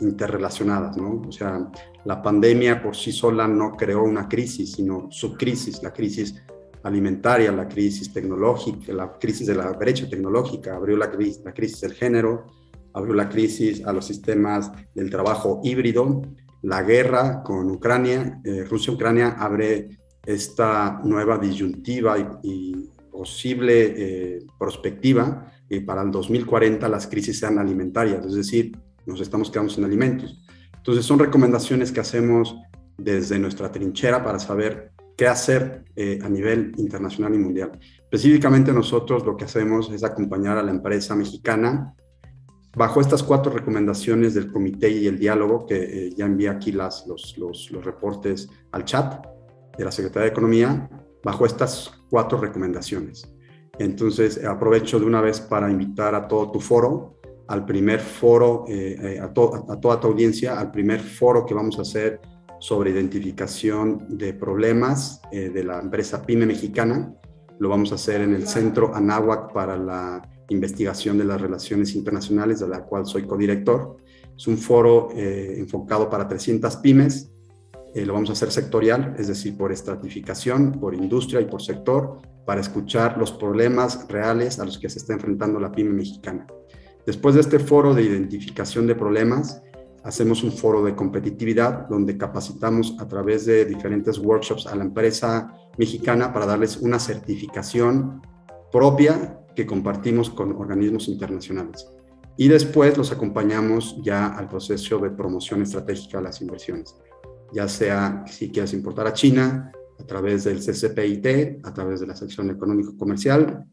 interrelacionadas, ¿no? O sea, la pandemia por sí sola no creó una crisis, sino subcrisis, la crisis alimentaria, la crisis tecnológica, la crisis de la brecha tecnológica, abrió la crisis del género, abrió la crisis a los sistemas del trabajo híbrido, la guerra con Ucrania, Rusia-Ucrania abre esta nueva disyuntiva y posible perspectiva que para el 2040 las crisis sean alimentarias, es decir, nos estamos quedando sin alimentos. Entonces son recomendaciones que hacemos desde nuestra trinchera para saber qué hacer a nivel internacional y mundial. Específicamente nosotros lo que hacemos es acompañar a la empresa mexicana bajo estas 4 recomendaciones del comité y el diálogo, que ya envié aquí los reportes al chat de la Secretaría de Economía, bajo estas 4 recomendaciones. Entonces aprovecho de una vez para invitar a todo tu foro, al primer foro, a toda tu audiencia, al primer foro que vamos a hacer sobre identificación de problemas de la empresa PYME mexicana. Lo vamos a hacer en el Centro Anáhuac para la Investigación de las Relaciones Internacionales, de la cual soy codirector. Es un foro enfocado para 300 pymes. Lo vamos a hacer sectorial, es decir, por estratificación, por industria y por sector, para escuchar los problemas reales a los que se está enfrentando la PYME mexicana. Después de este foro de identificación de problemas, hacemos un foro de competitividad donde capacitamos a través de diferentes workshops a la empresa mexicana para darles una certificación propia que compartimos con organismos internacionales. Y después los acompañamos ya al proceso de promoción estratégica de las inversiones, ya sea si quieres importar a China a través del CCPIT, a través de la sección económico-comercial,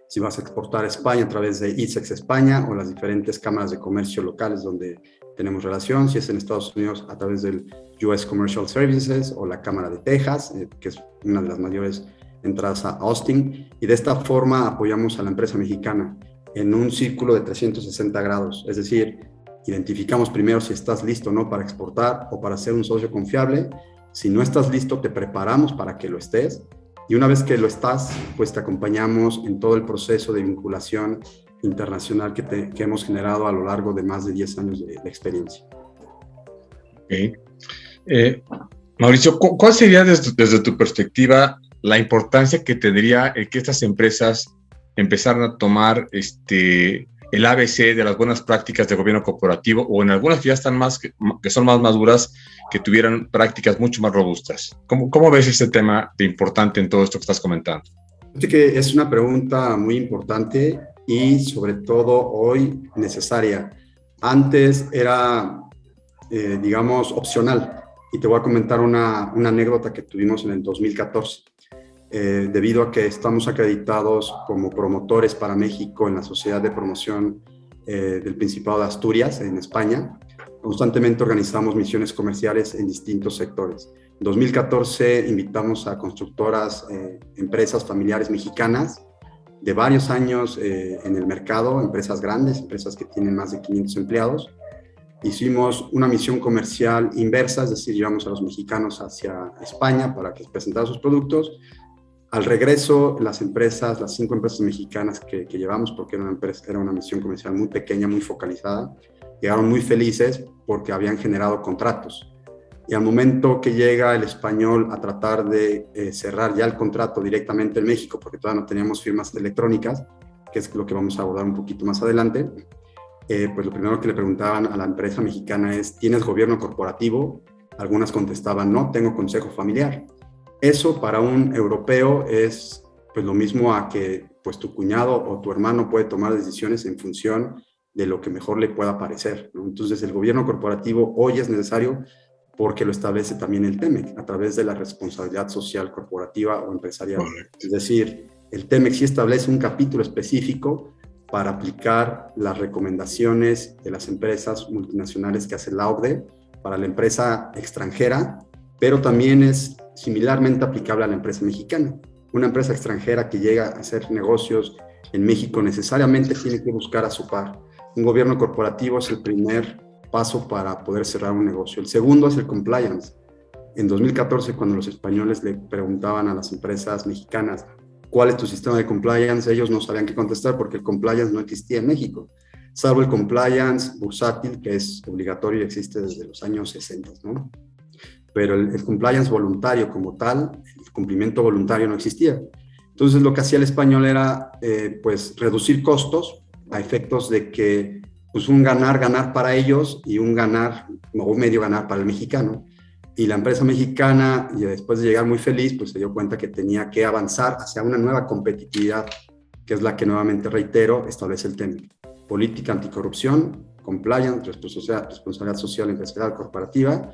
si vas a exportar a España a través de ISEX España o las diferentes cámaras de comercio locales donde tenemos relación, si es en Estados Unidos a través del US Commercial Services o la Cámara de Texas, que es una de las mayores entradas a Austin, y de esta forma apoyamos a la empresa mexicana en un círculo de 360 grados, es decir, identificamos primero si estás listo o no para exportar o para ser un socio confiable. Si no estás listo, te preparamos para que lo estés, y una vez que lo estás, pues te acompañamos en todo el proceso de vinculación internacional que hemos generado a lo largo de más de 10 años de experiencia. Okay. Mauricio, ¿cuál sería desde tu perspectiva la importancia que tendría que estas empresas empezaran a tomar el ABC de las buenas prácticas de gobierno corporativo, o en algunas que ya están que son más maduras, que tuvieran prácticas mucho más robustas? ¿Cómo ves este tema de importante en todo esto que estás comentando? Creo que es una pregunta muy importante y sobre todo hoy necesaria. Antes era, digamos, opcional, y te voy a comentar una anécdota que tuvimos en el 2014. Debido a que estamos acreditados como promotores para México en la Sociedad de Promoción del Principado de Asturias, en España, constantemente organizamos misiones comerciales en distintos sectores. En 2014 invitamos a constructoras, empresas familiares mexicanas de varios años en el mercado, empresas grandes, empresas que tienen más de 500 empleados. Hicimos una misión comercial inversa, es decir, llevamos a los mexicanos hacia España para que presentaran sus productos. Al regreso, las 5 empresas mexicanas que llevamos, porque era una misión comercial muy pequeña, muy focalizada, llegaron muy felices porque habían generado contratos. Y al momento que llega el español a tratar de cerrar ya el contrato directamente en México, porque todavía no teníamos firmas electrónicas, que es lo que vamos a abordar un poquito más adelante, pues lo primero que le preguntaban a la empresa mexicana es: ¿tienes gobierno corporativo? Algunas contestaban: no, tengo consejo familiar. Eso para un europeo es pues lo mismo a que pues tu cuñado o tu hermano puede tomar decisiones en función de lo que mejor le pueda parecer, ¿no? Entonces el gobierno corporativo hoy es necesario porque lo establece también el TEMEC a través de la responsabilidad social corporativa o empresarial. Correcto. Es decir, el TEMEC sí establece un capítulo específico para aplicar las recomendaciones de las empresas multinacionales que hace la OCDE para la empresa extranjera, pero también es similarmente aplicable a la empresa mexicana. Una empresa extranjera que llega a hacer negocios en México necesariamente tiene que buscar a su par. Un gobierno corporativo es el primer paso para poder cerrar un negocio. El segundo es el compliance. En 2014, cuando los españoles le preguntaban a las empresas mexicanas ¿cuál es tu sistema de compliance?, ellos no sabían qué contestar porque el compliance no existía en México, salvo el compliance bursátil, que es obligatorio y existe desde los años 60, ¿no? Pero el compliance voluntario como tal, el cumplimiento voluntario no existía. Entonces lo que hacía el español era pues reducir costos a efectos de que pues un ganar para ellos y un ganar o medio ganar para el mexicano. Y la empresa mexicana, y después de llegar muy feliz, pues se dio cuenta que tenía que avanzar hacia una nueva competitividad, que es la que nuevamente reitero, establece el TEMEC. Política anticorrupción, compliance, responsabilidad social empresarial corporativa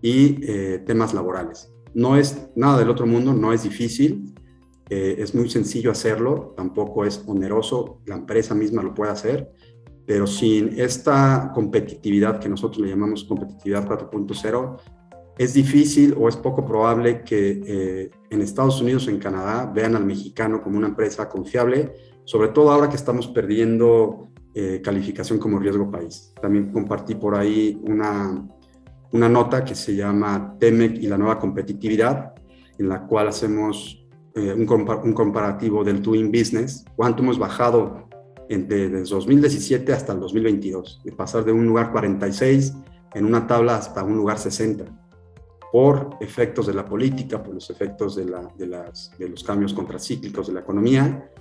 y temas laborales. No es nada del otro mundo, no es difícil, es muy sencillo hacerlo, tampoco es oneroso, la empresa misma lo puede hacer, pero sin esta competitividad que nosotros le llamamos competitividad 4.0, es difícil o es poco probable que en Estados Unidos o en Canadá vean al mexicano como una empresa confiable, sobre todo ahora que estamos perdiendo calificación como riesgo país. También compartí por ahí una nota que se llama TEMEC y la nueva competitividad, en la cual hacemos un comparativo del Doing Business, cuánto hemos bajado desde 2017 hasta el 2022, de pasar de un lugar 46 en una tabla hasta un lugar 60, por efectos de la política, por los efectos de los cambios contracíclicos de la economía,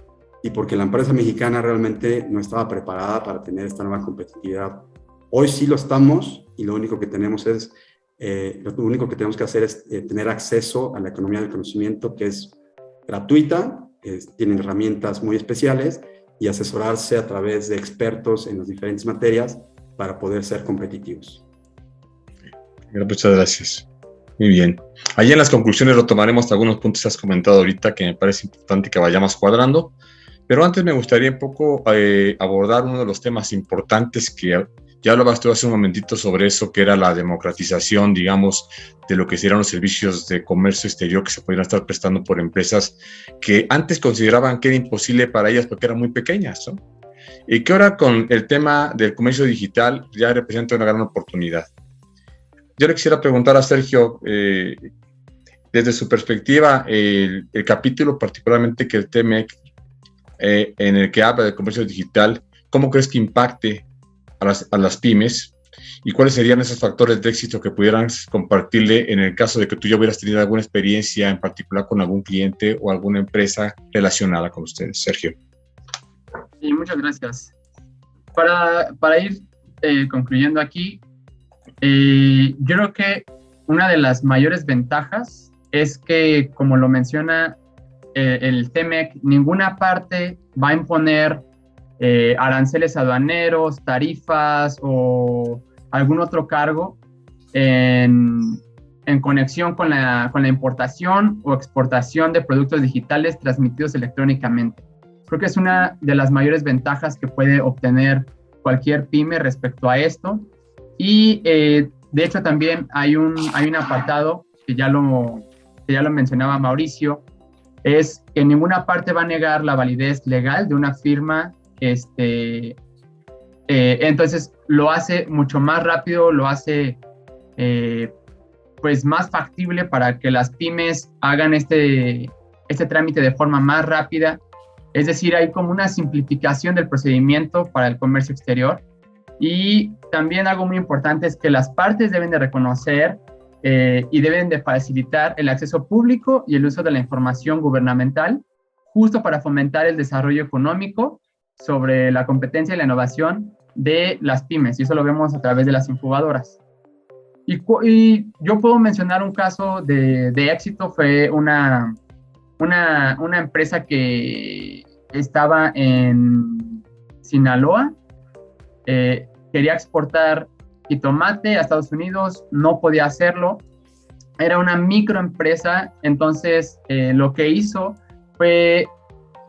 y porque la empresa mexicana realmente no estaba preparada para tener esta nueva competitividad. Hoy sí lo estamos, y lo único que tenemos que hacer es tener acceso a la economía del conocimiento, que es gratuita, tienen herramientas muy especiales, y asesorarse a través de expertos en las diferentes materias para poder ser competitivos. Muchas gracias. Muy bien. Allí en las conclusiones retomaremos algunos puntos que has comentado ahorita que me parece importante que vayamos cuadrando, pero antes me gustaría un poco abordar uno de los temas importantes que Ya hablabas tú hace un momentito sobre eso, que era la democratización, digamos, de lo que serían los servicios de comercio exterior que se podrían estar prestando por empresas que antes consideraban que era imposible para ellas porque eran muy pequeñas, ¿no? Y que ahora con el tema del comercio digital ya representa una gran oportunidad. Yo le quisiera preguntar a Sergio, desde su perspectiva, el capítulo particularmente que el TMEC, en el que habla del comercio digital, ¿cómo crees que impacte a las pymes? ¿Y cuáles serían esos factores de éxito que pudieran compartirle en el caso de que tú ya hubieras tenido alguna experiencia en particular con algún cliente o alguna empresa relacionada con ustedes, Sergio? Sí, muchas gracias. Para ir concluyendo aquí, yo creo que una de las mayores ventajas es que, como lo menciona el TMEC, ninguna parte va a imponer aranceles aduaneros, tarifas o algún otro cargo en conexión con la importación o exportación de productos digitales transmitidos electrónicamente. Creo que es una de las mayores ventajas que puede obtener cualquier pyme respecto a esto. Y de hecho también hay un apartado que ya lo mencionaba Mauricio, es que ninguna parte va a negar la validez legal de una firma. Entonces lo hace mucho más rápido, lo hace pues más factible para que las pymes hagan este trámite de forma más rápida. Es decir, hay como una simplificación del procedimiento para el comercio exterior. Y también algo muy importante es que las partes deben de reconocer y deben de facilitar el acceso público y el uso de la información gubernamental, justo para fomentar el desarrollo económico sobre la competencia y la innovación de las pymes, y eso lo vemos a través de las incubadoras. Y yo puedo mencionar un caso de éxito. Fue una empresa que estaba en Sinaloa, quería exportar jitomate a Estados Unidos, no podía hacerlo, era una microempresa. Entonces lo que hizo fue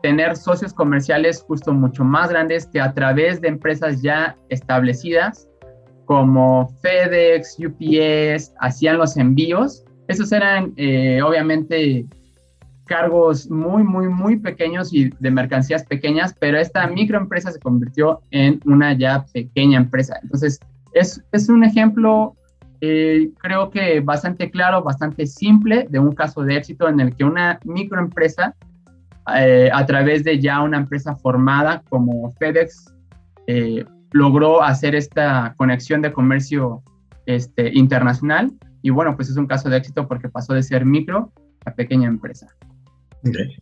tener socios comerciales justo mucho más grandes que a través de empresas ya establecidas como FedEx, UPS, hacían los envíos. Esos eran obviamente cargos muy, muy, muy pequeños y de mercancías pequeñas, pero esta microempresa se convirtió en una ya pequeña empresa. Entonces, es un ejemplo, creo que bastante claro, bastante simple, de un caso de éxito en el que una microempresa, a través de ya una empresa formada como FedEx, logró hacer esta conexión de comercio internacional. Y bueno, pues es un caso de éxito porque pasó de ser micro a pequeña empresa. Okay.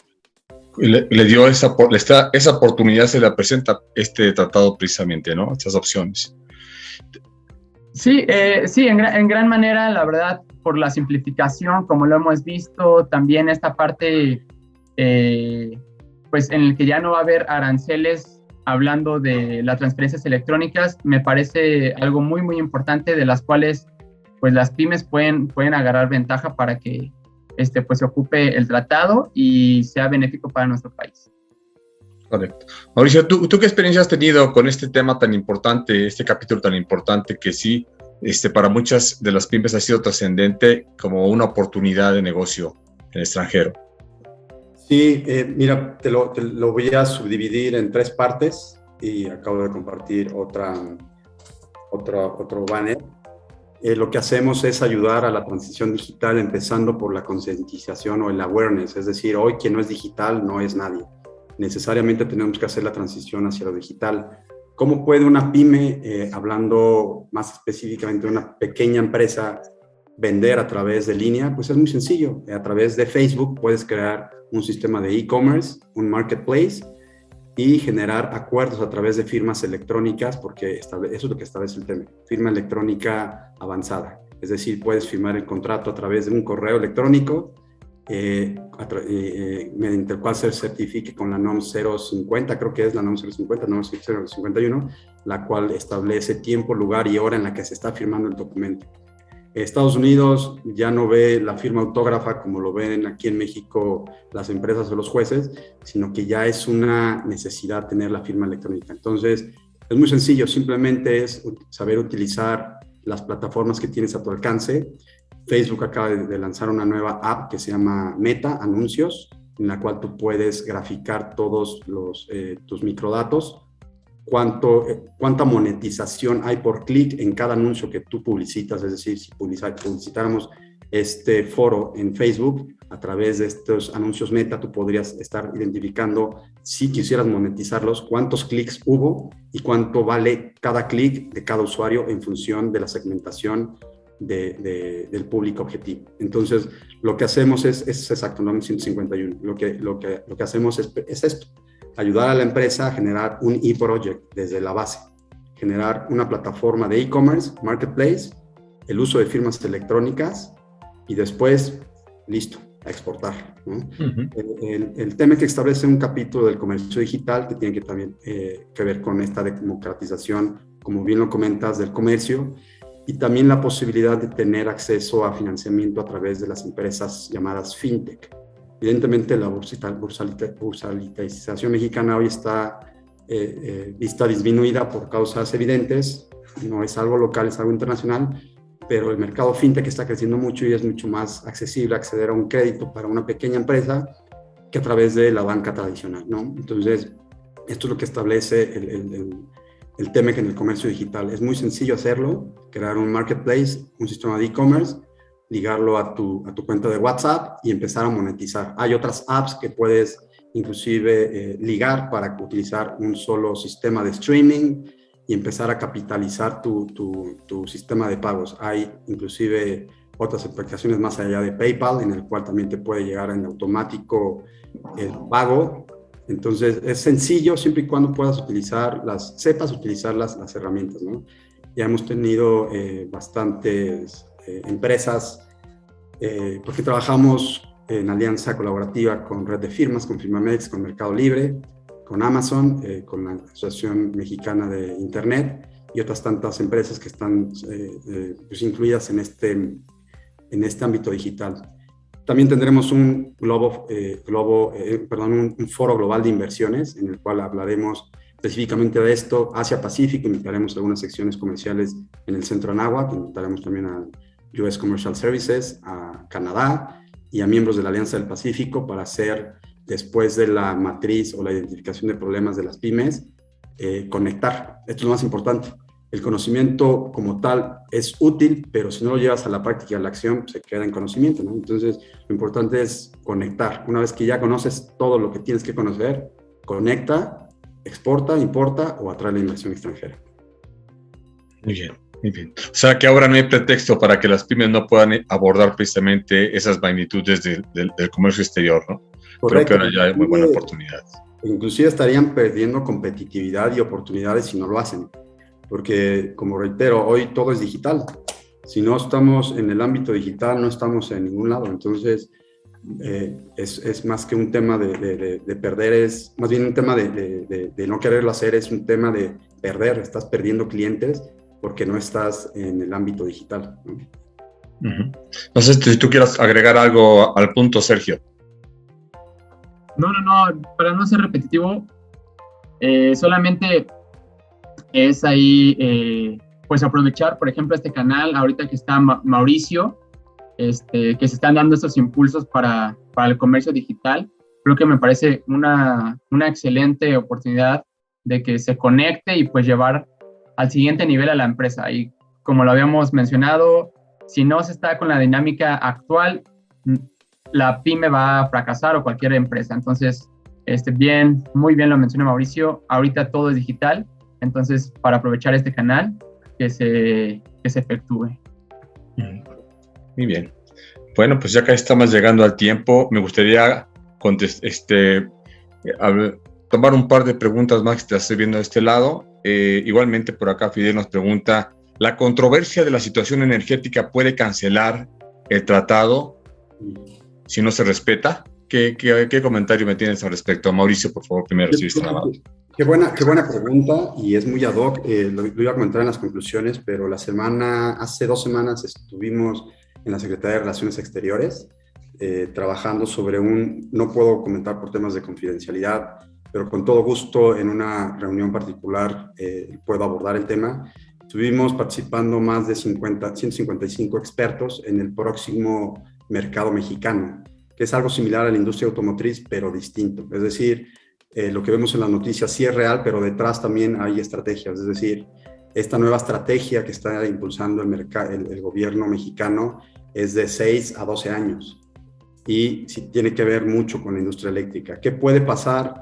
Le dio esa oportunidad, se le presenta este tratado precisamente, ¿no? Estas opciones. Sí, en gran manera, la verdad, por la simplificación, como lo hemos visto, también esta parte, pues en el que ya no va a haber aranceles, hablando de las transferencias electrónicas, me parece algo muy, muy importante, de las cuales pues las pymes pueden agarrar ventaja para que pues se ocupe el tratado y sea benéfico para nuestro país. Correcto. Mauricio, ¿tú qué experiencia has tenido con este tema tan importante, este capítulo tan importante que sí, para muchas de las pymes ha sido trascendente como una oportunidad de negocio en el extranjero? Sí, mira, te lo voy a subdividir en 3 partes y acabo de compartir otro banner. Lo que hacemos es ayudar a la transición digital, empezando por la concientización o el awareness. Es decir, hoy quien no es digital no es nadie. Necesariamente tenemos que hacer la transición hacia lo digital. ¿Cómo puede una pyme, hablando más específicamente de una pequeña empresa, vender a través de línea? Pues es muy sencillo. A través de Facebook puedes crear un sistema de e-commerce, un marketplace, y generar acuerdos a través de firmas electrónicas, porque eso es lo que establece el tema, firma electrónica avanzada. Es decir, puedes firmar el contrato a través de un correo electrónico, mediante el cual se certifique con la NOM 050, creo que es la NOM 050, NOM 051, la cual establece tiempo, lugar y hora en la que se está firmando el documento. Estados Unidos ya no ve la firma autógrafa como lo ven aquí en México las empresas o los jueces, sino que ya es una necesidad tener la firma electrónica. Entonces, Es muy sencillo, simplemente es saber utilizar las plataformas que tienes a tu alcance. Facebook acaba de lanzar una nueva app que se llama Meta Anuncios, en la cual tú puedes graficar todos tus microdatos, cuánta monetización hay por clic en cada anuncio que tú publicitas. Es decir, si publicitáramos este foro en Facebook, a través de estos anuncios Meta, tú podrías estar identificando, si quisieras monetizarlos, cuántos clics hubo y cuánto vale cada clic de cada usuario en función de la segmentación del público objetivo. Entonces, lo que hacemos es exacto, no 151. Lo que hacemos es esto: ayudar a la empresa a generar un e-project desde la base, generar una plataforma de e-commerce, marketplace, el uso de firmas electrónicas y después, listo, a exportar, ¿no? El tema que establece un capítulo del comercio digital que tiene que también que ver con esta democratización, como bien lo comentas, del comercio, y también la posibilidad de tener acceso a financiamiento a través de las empresas llamadas fintech. Evidentemente la bursalización mexicana hoy está vista disminuida por causas evidentes, no es algo local, es algo internacional, pero el mercado fintech está creciendo mucho y es mucho más accesible acceder a un crédito para una pequeña empresa que a través de la banca tradicional, ¿no? Entonces, esto es lo que establece el TEMEC en el comercio digital. Es muy sencillo hacerlo, crear un marketplace, un sistema de e-commerce, ligarlo a tu cuenta de WhatsApp y empezar a monetizar. Hay otras apps que puedes inclusive ligar para utilizar un solo sistema de streaming y empezar a capitalizar tu sistema de pagos. Hay inclusive otras aplicaciones más allá de PayPal, en el cual también te puede llegar en automático el pago. Entonces es sencillo siempre y cuando sepas utilizar las herramientas, ¿no? Ya hemos tenido bastantes empresas, porque trabajamos en alianza colaborativa con Red de Firmas, con Firmamex, con Mercado Libre, con Amazon, con la Asociación Mexicana de Internet y otras tantas empresas que están pues incluidas en este ámbito digital. También tendremos un foro global de inversiones en el cual hablaremos específicamente de esto, Asia-Pacífico. Invitaremos algunas secciones comerciales en el Centro Anáhuac, invitaremos también a US Commercial Services, a Canadá y a miembros de la Alianza del Pacífico para hacer, después de la matriz o la identificación de problemas de las pymes, conectar. Esto es lo más importante. El conocimiento como tal es útil, pero si no lo llevas a la práctica, a la acción, se queda en conocimiento, ¿no? Entonces, lo importante es conectar. Una vez que ya conoces todo lo que tienes que conocer, conecta, exporta, importa o atrae la inversión extranjera. Muy bien, muy bien. O sea que ahora no hay pretexto para que las pymes no puedan abordar precisamente esas magnitudes del comercio exterior, ¿no? Correcto. Creo que ahora ya hay muy buena oportunidad. Inclusive estarían perdiendo competitividad y oportunidades si no lo hacen. Porque, como reitero, hoy todo es digital. Si no estamos en el ámbito digital, no estamos en ningún lado. Entonces, es más que un tema de perder, es más bien un tema de no quererlo hacer, es un tema de perder. Estás perdiendo clientes porque no estás en el ámbito digital, ¿no? No sé si tú quieras agregar algo al punto, Sergio. No, para no ser repetitivo, solamente es ahí, pues aprovechar, por ejemplo, este canal, ahorita que está Mauricio, que se están dando estos impulsos para el comercio digital. Creo que me parece una excelente oportunidad de que se conecte y pues llevar al siguiente nivel a la empresa. Y como lo habíamos mencionado, si no se está con la dinámica actual, la pyme va a fracasar o cualquier empresa. Entonces, muy bien lo mencionó Mauricio, ahorita todo es digital. Entonces, para aprovechar este canal, que se efectúe. Muy bien. Bueno, pues ya que estamos llegando al tiempo, me gustaría tomar un par de preguntas más que te estoy viendo de este lado. Igualmente, por acá Fidel nos pregunta, ¿la controversia de la situación energética puede cancelar el tratado si no se respeta? ¿Qué comentario me tienes al respecto? Mauricio, por favor, primero, si viste la mano. Qué buena pregunta y es muy ad hoc. Lo iba a comentar en las conclusiones, pero hace 2 semanas estuvimos en la Secretaría de Relaciones Exteriores trabajando sobre no puedo comentar por temas de confidencialidad, pero con todo gusto en una reunión particular puedo abordar el tema. Estuvimos participando más de 155 expertos en el próximo mercado mexicano, que es algo similar a la industria automotriz, pero distinto. Es decir, lo que vemos en las noticias sí es real, pero detrás también hay estrategias. Es decir, esta nueva estrategia que está impulsando el gobierno mexicano es de 6 a 12 años y sí tiene que ver mucho con la industria eléctrica. ¿Qué puede pasar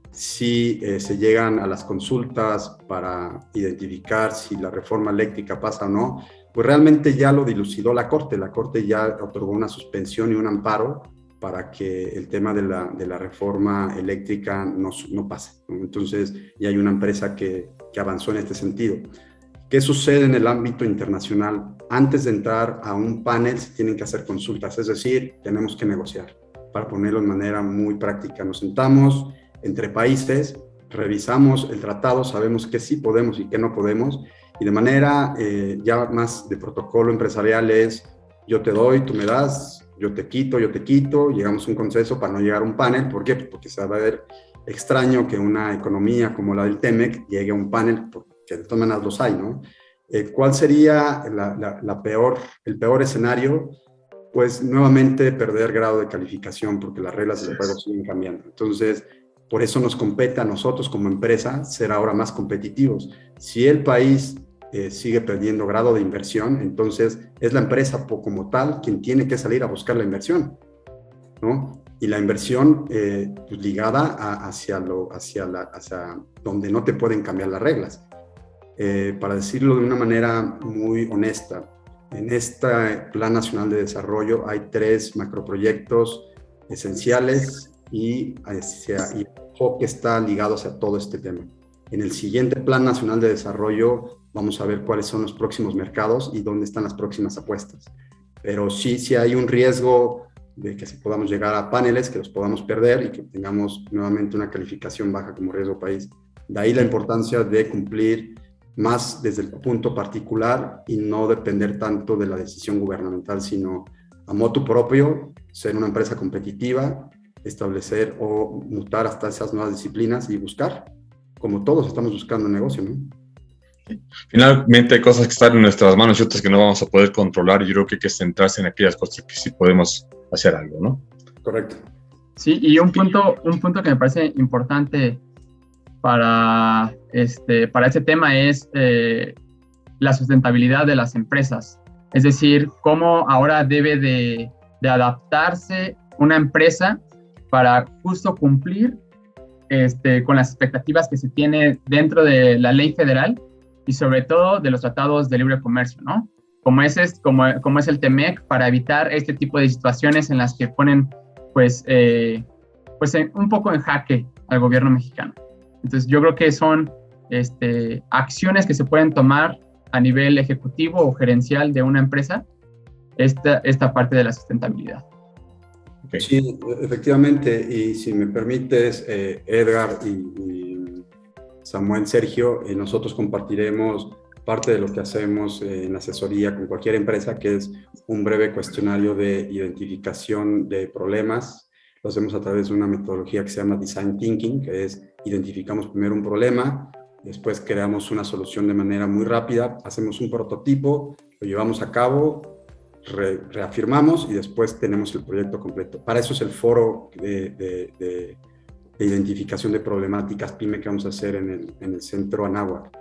si se llegan a las consultas para identificar si la reforma eléctrica pasa o no? Pues realmente ya lo dilucidó la Corte. La Corte ya otorgó una suspensión y un amparo para que el tema de la reforma eléctrica no pase, ¿no? Entonces ya hay una empresa que avanzó en este sentido. ¿Qué sucede en el ámbito internacional? Antes de entrar a un panel se tienen que hacer consultas, es decir, tenemos que negociar. Para ponerlo de manera muy práctica, nos sentamos entre países, revisamos el tratado, sabemos qué sí podemos y qué no podemos, y de manera ya más de protocolo empresarial es yo te doy, tú me das, yo te quito, llegamos a un consenso para no llegar a un panel. ¿Por qué? Porque se va a ver extraño que una economía como la del TEMEC llegue a un panel, que de todas maneras los hay, ¿no? ¿Cuál sería el peor escenario? Pues nuevamente perder grado de calificación, porque las reglas del juego siguen cambiando. Entonces, por eso nos compete a nosotros como empresa ser ahora más competitivos. Si el país sigue perdiendo grado de inversión, entonces es la empresa como tal quien tiene que salir a buscar la inversión, ¿no? Y la inversión pues ligada hacia donde no te pueden cambiar las reglas. Para decirlo de una manera muy honesta, en este Plan Nacional de Desarrollo hay 3 macroproyectos esenciales y el enfoque está ligado hacia todo este tema. En el siguiente Plan Nacional de Desarrollo vamos a ver cuáles son los próximos mercados y dónde están las próximas apuestas. Pero sí hay un riesgo de que podamos llegar a paneles, que los podamos perder y que tengamos nuevamente una calificación baja como riesgo país. De ahí la importancia de cumplir más desde el punto particular y no depender tanto de la decisión gubernamental, sino a motu propio, ser una empresa competitiva, establecer o mutar hasta esas nuevas disciplinas y buscar, como todos estamos buscando un negocio, ¿no? Finalmente hay cosas que están en nuestras manos y otras que no vamos a poder controlar, y yo creo que hay que centrarse en aquellas cosas que sí podemos hacer algo, ¿no? Correcto. Sí, y un punto que me parece importante para este tema es la sustentabilidad de las empresas. Es decir, cómo ahora debe de adaptarse una empresa para justo cumplir con las expectativas que se tiene dentro de la ley federal y sobre todo de los tratados de libre comercio, ¿no? Como es el TEMEC, para evitar este tipo de situaciones en las que ponen pues un poco en jaque al gobierno mexicano. Entonces yo creo que son acciones que se pueden tomar a nivel ejecutivo o gerencial de una empresa, esta parte de la sustentabilidad. Okay. Sí, efectivamente, y si me permites, Edgar y Samuel, Sergio, nosotros compartiremos parte de lo que hacemos en asesoría con cualquier empresa, que es un breve cuestionario de identificación de problemas. Lo hacemos a través de una metodología que se llama Design Thinking, que es identificamos primero un problema, después creamos una solución de manera muy rápida, hacemos un prototipo, lo llevamos a cabo, reafirmamos y después tenemos el proyecto completo. Para eso es el foro de identificación de problemáticas PYME que vamos a hacer en el Centro Anáhuac.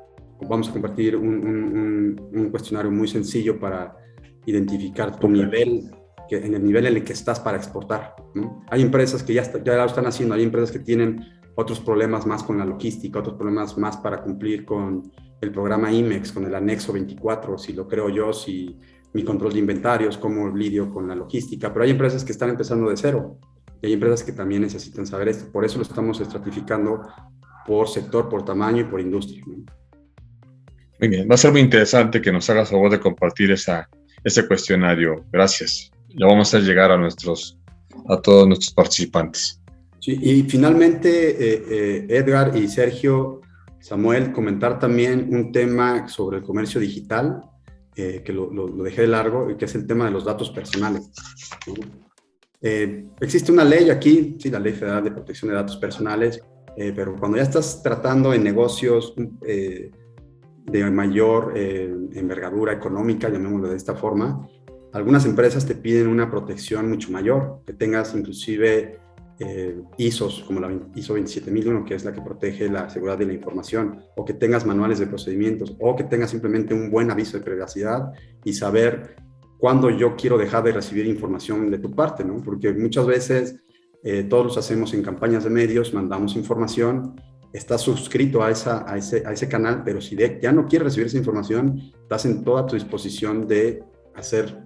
Vamos a compartir un cuestionario muy sencillo para identificar tu nivel, en el nivel en el que estás para exportar, ¿no? Hay empresas que ya lo están haciendo, hay empresas que tienen otros problemas más con la logística, otros problemas más para cumplir con el programa IMEX, con el anexo 24, si lo creo yo, si mi control de inventarios, cómo lidio con la logística, pero hay empresas que están empezando de cero y hay empresas que también necesitan saber esto. Por eso lo estamos estratificando por sector, por tamaño y por industria, ¿no? Muy bien, va a ser muy interesante que nos hagas favor de compartir ese cuestionario. Gracias. Lo vamos a hacer llegar a todos nuestros participantes. Sí, y finalmente, Edgar y Sergio, Samuel, comentar también un tema sobre el comercio digital, que lo dejé de largo, que es el tema de los datos personales, ¿no? Existe una ley aquí, sí, la Ley Federal de Protección de Datos Personales, pero cuando ya estás tratando en negocios de mayor envergadura económica, llamémoslo de esta forma, algunas empresas te piden una protección mucho mayor, que tengas inclusive ISOs, como la ISO 27001, que es la que protege la seguridad de la información, o que tengas manuales de procedimientos, o que tengas simplemente un buen aviso de privacidad y saber cuándo yo quiero dejar de recibir información de tu parte, ¿no? Porque muchas veces todos los hacemos en campañas de medios, mandamos información, estás suscrito a ese canal, pero si ya no quieres recibir esa información, estás en toda tu disposición de hacer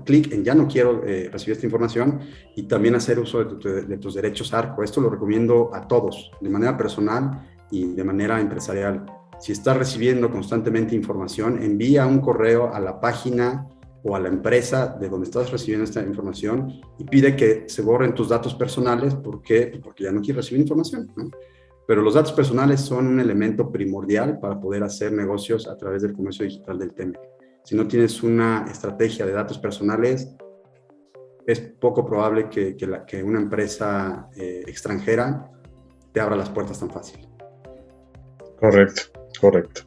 clic en ya no quiero recibir esta información, y también hacer uso de tus derechos ARCO. Esto lo recomiendo a todos, de manera personal y de manera empresarial. Si estás recibiendo constantemente información, envía un correo a la página o a la empresa de donde estás recibiendo esta información y pide que se borren tus datos personales. ¿Por qué? Porque ya no quieres recibir información, ¿no? Pero los datos personales son un elemento primordial para poder hacer negocios a través del comercio digital del TEMEC. Si no tienes una estrategia de datos personales, es poco probable que una empresa extranjera te abra las puertas tan fácil. Correcto.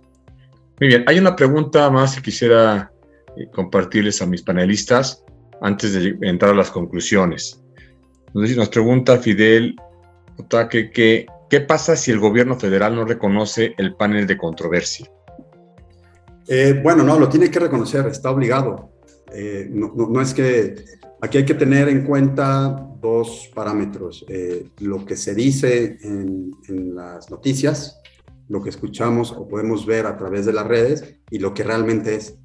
Muy bien, hay una pregunta más que quisiera compartirles a mis panelistas antes de entrar a las conclusiones. Nos pregunta Fidel Otaque ¿qué pasa si el gobierno federal no reconoce el panel de controversia? Bueno, no, lo tiene que reconocer, está obligado. No es que... Aquí hay que tener en cuenta dos parámetros. Lo que se dice en las noticias, lo que escuchamos o podemos ver a través de las redes, y lo que realmente es.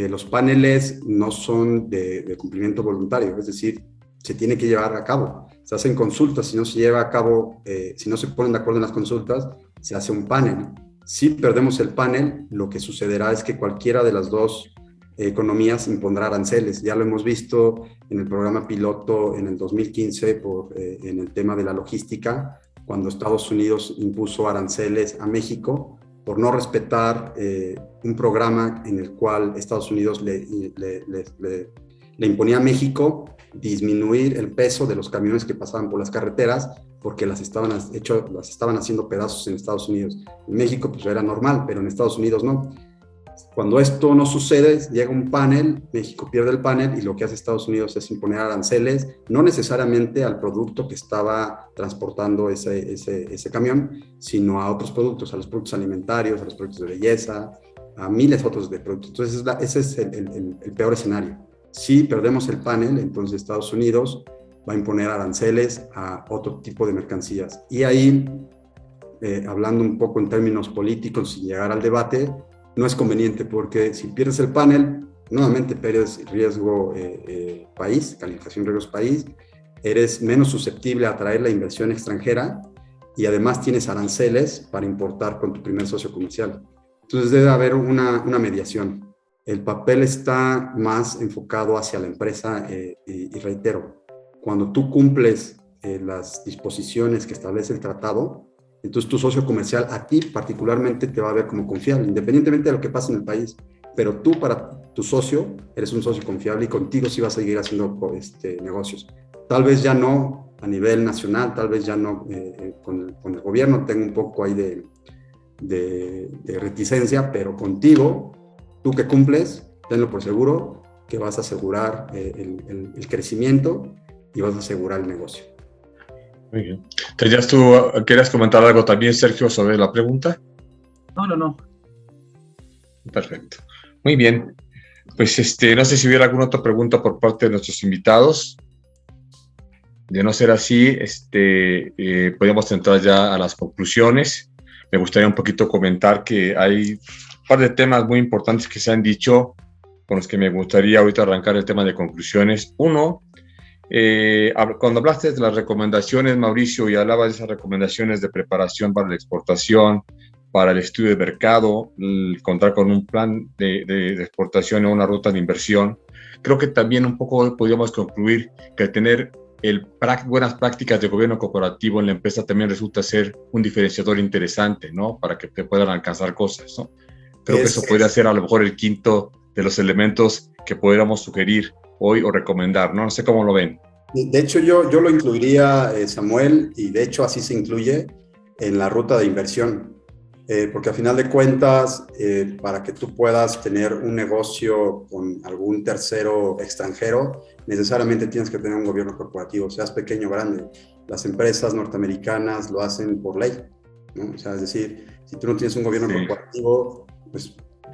Los paneles no son de cumplimiento voluntario, es decir, se tiene que llevar a cabo. Se hacen consultas, si no se lleva a cabo, si no se ponen de acuerdo en las consultas, se hace un panel. Si perdemos el panel, lo que sucederá es que cualquiera de las dos economías impondrá aranceles. Ya lo hemos visto en el programa piloto en el 2015 en el tema de la logística, cuando Estados Unidos impuso aranceles a México por no respetar un programa en el cual Estados Unidos le imponía a México disminuir el peso de los camiones que pasaban por las carreteras, porque las estaban haciendo pedazos en Estados Unidos. En México pues era normal, pero en Estados Unidos no. Cuando esto no sucede, llega un panel, México pierde el panel, y lo que hace Estados Unidos es imponer aranceles, no necesariamente al producto que estaba transportando ese camión, sino a otros productos, a los productos alimentarios, a los productos de belleza, a miles otros de productos. Entonces ese es el peor escenario. Si perdemos el panel, entonces Estados Unidos va a imponer aranceles a otro tipo de mercancías. Y ahí, hablando un poco en términos políticos, sin llegar al debate, no es conveniente, porque si pierdes el panel, nuevamente pierdes riesgo país, calificación riesgos país, eres menos susceptible a atraer la inversión extranjera, y además tienes aranceles para importar con tu primer socio comercial. Entonces debe haber una mediación. El papel está más enfocado hacia la empresa y reitero, cuando tú cumples las disposiciones que establece el tratado, entonces tu socio comercial a ti particularmente te va a ver como confiable, independientemente de lo que pase en el país. Pero tú para tu socio eres un socio confiable, y contigo sí vas a seguir haciendo negocios. Tal vez ya no a nivel nacional, tal vez ya no con el gobierno, tengo un poco ahí de reticencia, pero contigo, tú que cumples, tenlo por seguro que vas a asegurar el crecimiento y vas a asegurar el negocio. Muy bien. ¿Tenías tú, quieres comentar algo también, Sergio, sobre la pregunta? No. Perfecto. Muy bien. Pues no sé si hubiera alguna otra pregunta por parte de nuestros invitados. De no ser así, podríamos entrar ya a las conclusiones. Me gustaría un poquito comentar que hay un par de temas muy importantes que se han dicho, con los que me gustaría ahorita arrancar el tema de conclusiones. Uno, cuando hablaste de las recomendaciones, Mauricio, y hablabas de esas recomendaciones de preparación para la exportación, para el estudio de mercado, contar con un plan de exportación o una ruta de inversión, creo que también un poco podríamos concluir que tener buenas prácticas de gobierno corporativo en la empresa también resulta ser un diferenciador interesante, ¿no? Para que te puedan alcanzar cosas, ¿no? Creo que eso podría ser a lo mejor el quinto de los elementos que podríamos sugerir hoy o recomendar, ¿no? No sé cómo lo ven. De hecho, yo lo incluiría, Samuel, y de hecho así se incluye en la ruta de inversión, porque a final de cuentas, para que tú puedas tener un negocio con algún tercero extranjero, necesariamente tienes que tener un gobierno corporativo, seas pequeño o grande. Las empresas norteamericanas lo hacen por ley, ¿no? O sea, es decir, si tú no tienes un gobierno corporativo, pues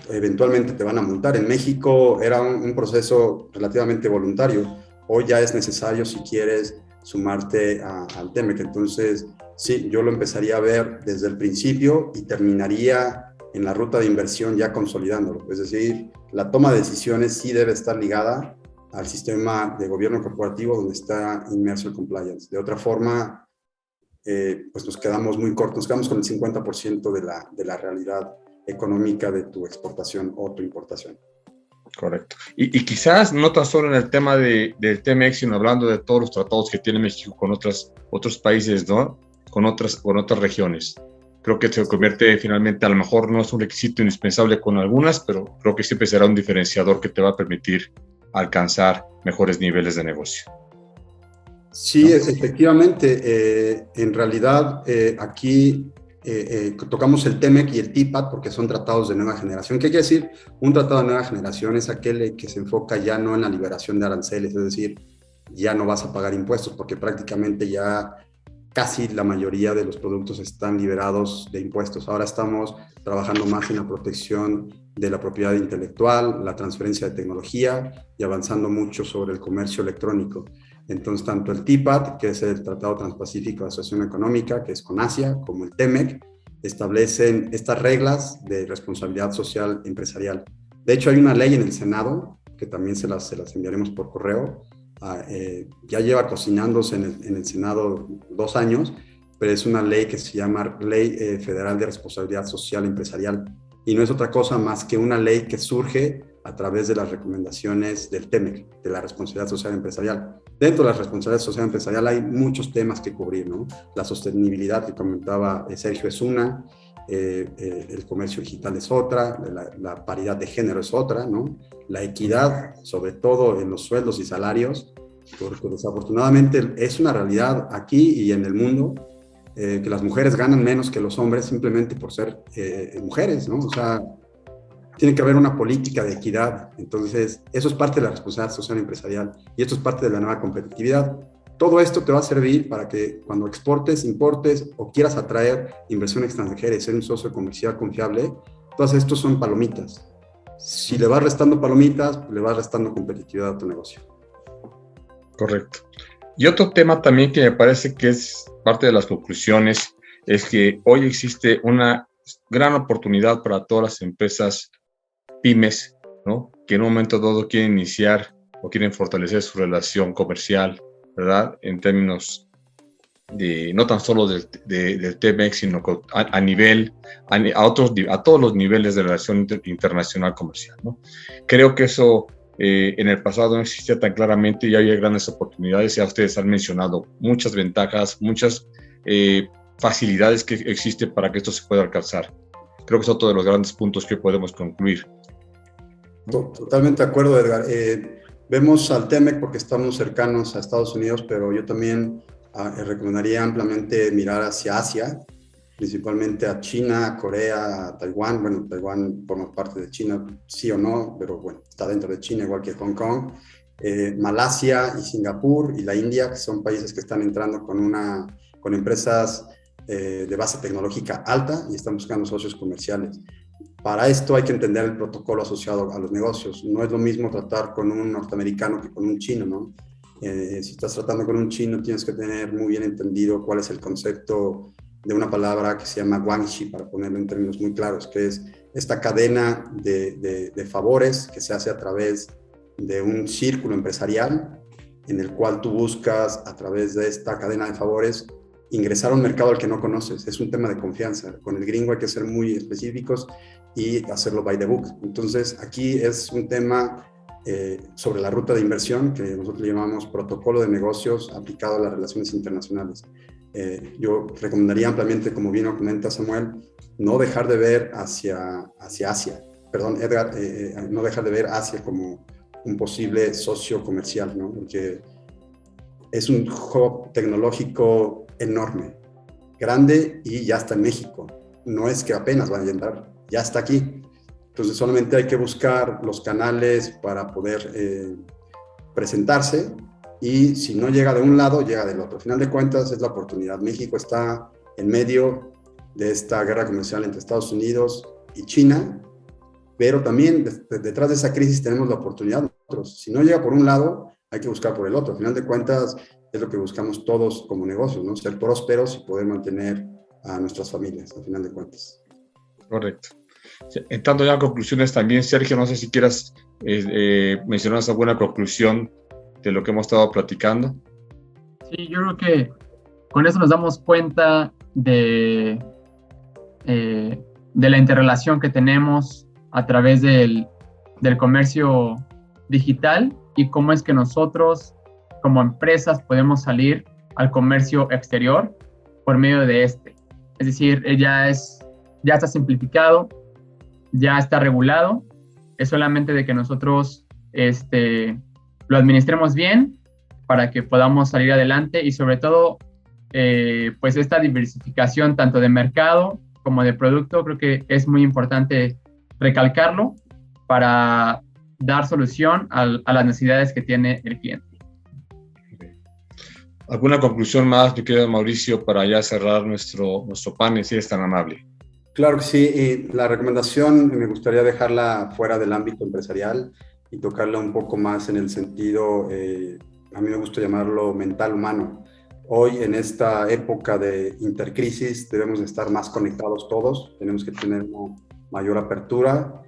eventualmente te van a multar. En México era un proceso relativamente voluntario. Hoy ya es necesario si quieres sumarte al TEMEC. Entonces, sí, yo lo empezaría a ver desde el principio y terminaría en la ruta de inversión ya consolidándolo. Es decir, la toma de decisiones sí debe estar ligada al sistema de gobierno corporativo donde está inmerso el compliance. De otra forma, pues nos quedamos muy cortos, nos quedamos con el 50% de la realidad económica de tu exportación o tu importación. Correcto. Y quizás no tan solo en el tema del TMX, sino hablando de todos los tratados que tiene México con otros países, ¿no? Con otras regiones. Creo que se convierte finalmente, a lo mejor no es un requisito indispensable con algunas, pero creo que siempre será un diferenciador que te va a permitir alcanzar mejores niveles de negocio. Sí, ¿no? Efectivamente. En realidad, aquí tocamos el TEMEC y el TIPAD porque son tratados de nueva generación. ¿Qué quiere decir? Un tratado de nueva generación es aquel que se enfoca ya no en la liberación de aranceles, es decir, ya no vas a pagar impuestos porque prácticamente ya casi la mayoría de los productos están liberados de impuestos. Ahora estamos trabajando más en la protección de la propiedad intelectual, la transferencia de tecnología y avanzando mucho sobre el comercio electrónico. Entonces, tanto el TIPAD, que es el Tratado Transpacífico de Asociación Económica, que es con Asia, como el TEMEC, establecen estas reglas de responsabilidad social empresarial. De hecho, hay una ley en el Senado, que también se las enviaremos por correo, ya lleva cocinándose en el Senado 2 años, pero es una ley que se llama Ley Federal de Responsabilidad Social Empresarial, y no es otra cosa más que una ley que surge a través de las recomendaciones del TEMEC, de la responsabilidad social empresarial. Dentro de la responsabilidad social empresarial hay muchos temas que cubrir, ¿no? La sostenibilidad que comentaba Sergio es una, el comercio digital es otra, la paridad de género es otra, ¿no? La equidad, sobre todo en los sueldos y salarios, porque desafortunadamente es una realidad aquí y en el mundo, que las mujeres ganan menos que los hombres simplemente por ser mujeres, ¿no? O sea, tiene que haber una política de equidad. Entonces, eso es parte de la responsabilidad social empresarial y esto es parte de la nueva competitividad. Todo esto te va a servir para que cuando exportes, importes o quieras atraer inversión extranjera y ser un socio comercial confiable, todos estos son palomitas. Si le vas restando palomitas, le vas restando competitividad a tu negocio. Correcto. Y otro tema también que me parece que es parte de las conclusiones es que hoy existe una gran oportunidad para todas las empresas pymes, ¿no? Que en un momento dado quieren iniciar o quieren fortalecer su relación comercial, ¿verdad? En términos de no tan solo del TMEX, sino a todos los niveles de relación internacional comercial, ¿no? Creo que eso en el pasado no existía tan claramente y había grandes oportunidades. Ya ustedes han mencionado muchas ventajas, muchas facilidades que existen para que esto se pueda alcanzar. Creo que es otro de los grandes puntos que podemos concluir. Totalmente de acuerdo, Edgar. Vemos al TEMEC porque estamos cercanos a Estados Unidos, pero yo también recomendaría ampliamente mirar hacia Asia, principalmente a China, Corea, a Taiwán. Bueno, Taiwán forma parte de China, sí o no, pero bueno, está dentro de China, igual que Hong Kong. Malasia y Singapur y la India, que son países que están entrando con empresas de base tecnológica alta y están buscando socios comerciales. Para esto hay que entender el protocolo asociado a los negocios. No es lo mismo tratar con un norteamericano que con un chino, ¿no? Si estás tratando con un chino, tienes que tener muy bien entendido cuál es el concepto de una palabra que se llama guanxi, para ponerlo en términos muy claros, que es esta cadena de favores que se hace a través de un círculo empresarial en el cual tú buscas, a través de esta cadena de favores, ingresar a un mercado al que no conoces. Es un tema de confianza. Con el gringo hay que ser muy específicos y hacerlo by the book. Entonces, aquí es un tema sobre la ruta de inversión que nosotros llamamos protocolo de negocios aplicado a las relaciones internacionales. Yo recomendaría ampliamente, como bien lo comenta Samuel, no dejar de ver hacia Asia. Perdón, Edgar, no dejar de ver Asia como un posible socio comercial, ¿no? Porque es un hub tecnológico enorme, grande, y ya está en México. No es que apenas vaya a entrar, ya está aquí. Entonces solamente hay que buscar los canales para poder presentarse, y si no llega de un lado, llega del otro. Al final de cuentas es la oportunidad. México está en medio de esta guerra comercial entre Estados Unidos y China, pero también detrás de esa crisis tenemos la oportunidad nosotros. Si no llega por un lado, hay que buscar por el otro. Al final de cuentas es lo que buscamos todos como negocios, ¿no? Ser prósperos y poder mantener a nuestras familias, al final de cuentas. Correcto. Entrando ya a conclusiones también, Sergio, no sé si quieras mencionar alguna conclusión de lo que hemos estado platicando. Sí, yo creo que con eso nos damos cuenta de la interrelación que tenemos a través del comercio digital, y cómo es que nosotros como empresas podemos salir al comercio exterior por medio de este. Es decir, ya está simplificado, ya está regulado, es solamente de que nosotros lo administremos bien para que podamos salir adelante, y sobre todo pues esta diversificación tanto de mercado como de producto, creo que es muy importante recalcarlo para dar solución a las necesidades que tiene el cliente. ¿Alguna conclusión más, mi querido Mauricio, para ya cerrar nuestro panel, si eres tan amable? Claro que sí, y la recomendación me gustaría dejarla fuera del ámbito empresarial y tocarla un poco más en el sentido, a mí me gusta llamarlo mental humano. Hoy, en esta época de intercrisis, debemos de estar más conectados todos, tenemos que tener una mayor apertura.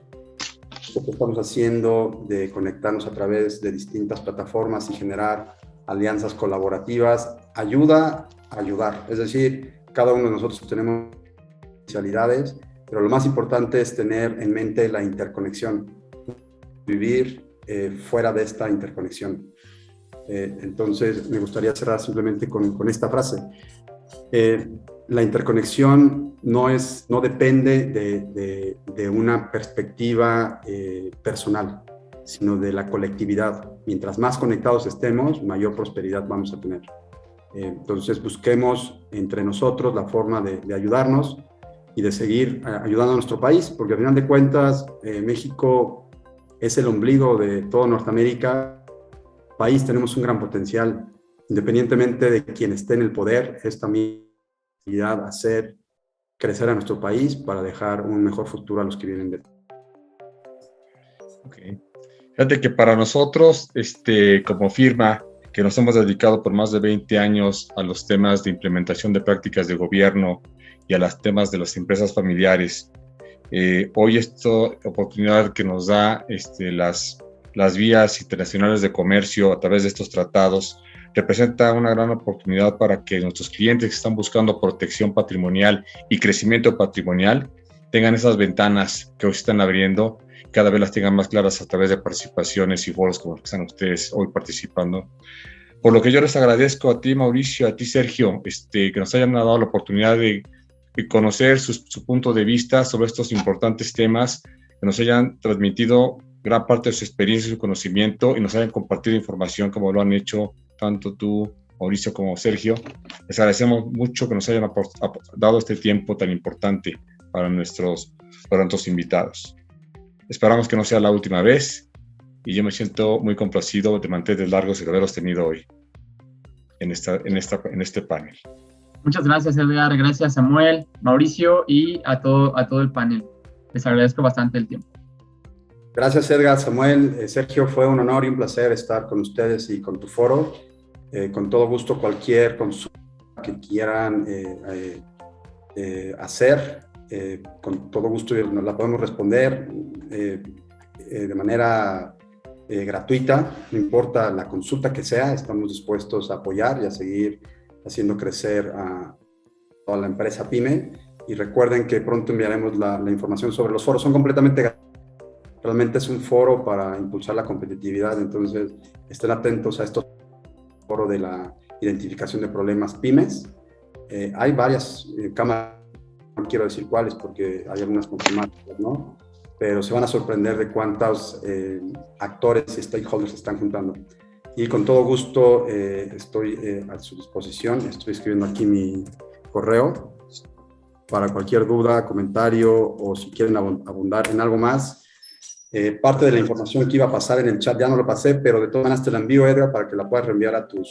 Lo que estamos haciendo de conectarnos a través de distintas plataformas y generar alianzas colaborativas ayuda a ayudar. Es decir, cada uno de nosotros tenemos especialidades, pero lo más importante es tener en mente la interconexión, vivir fuera de esta interconexión. Entonces, me gustaría cerrar simplemente con esta frase. La interconexión no depende de una perspectiva personal, sino de la colectividad. Mientras más conectados estemos, mayor prosperidad vamos a tener. Entonces, busquemos entre nosotros la forma de ayudarnos y de seguir ayudando a nuestro país, porque al final de cuentas, México es el ombligo de toda Norteamérica. País tenemos un gran potencial, independientemente de quien esté en el poder, es también hacer crecer a nuestro país para dejar un mejor futuro a los que vienen detrás. Okay. Fíjate que para nosotros, como firma, que nos hemos dedicado por más de 20 años a los temas de implementación de prácticas de gobierno y a los temas de las empresas familiares, hoy esta oportunidad que nos da las vías internacionales de comercio a través de estos tratados representa una gran oportunidad para que nuestros clientes que están buscando protección patrimonial y crecimiento patrimonial tengan esas ventanas que hoy se están abriendo, cada vez las tengan más claras a través de participaciones y foros como los que están ustedes hoy participando. Por lo que yo les agradezco a ti, Mauricio, a ti, Sergio, que nos hayan dado la oportunidad de conocer su punto de vista sobre estos importantes temas, que nos hayan transmitido gran parte de su experiencia y su conocimiento y nos hayan compartido información como lo han hecho tanto tú, Mauricio, como Sergio. Les agradecemos mucho que nos hayan dado este tiempo tan importante para nuestros invitados. Esperamos que no sea la última vez y yo me siento muy complacido de mantener largos y de haberlos tenido hoy en este panel. Muchas gracias, Edgar. Gracias, Samuel, Mauricio y a todo el panel. Les agradezco bastante el tiempo. Gracias, Edgar, Samuel, Sergio, fue un honor y un placer estar con ustedes y con tu foro. Con todo gusto, cualquier consulta que quieran hacer, con todo gusto nos la podemos responder de manera gratuita, no importa la consulta que sea, estamos dispuestos a apoyar y a seguir haciendo crecer a toda la empresa PYME. Y recuerden que pronto enviaremos la información sobre los foros, son completamente gratuitos. Realmente es un foro para impulsar la competitividad, entonces estén atentos a estos foros de la identificación de problemas pymes. Hay varias cámaras, no quiero decir cuáles porque hay algunas confirmadas, ¿no? Pero se van a sorprender de cuántos actores y stakeholders se están juntando. Y con todo gusto estoy a su disposición. Estoy escribiendo aquí mi correo para cualquier duda, comentario o si quieren abundar en algo más. Parte de la información que iba a pasar en el chat ya no lo pasé, pero de todas maneras te la envío, Edgar, para que la puedas reenviar a tus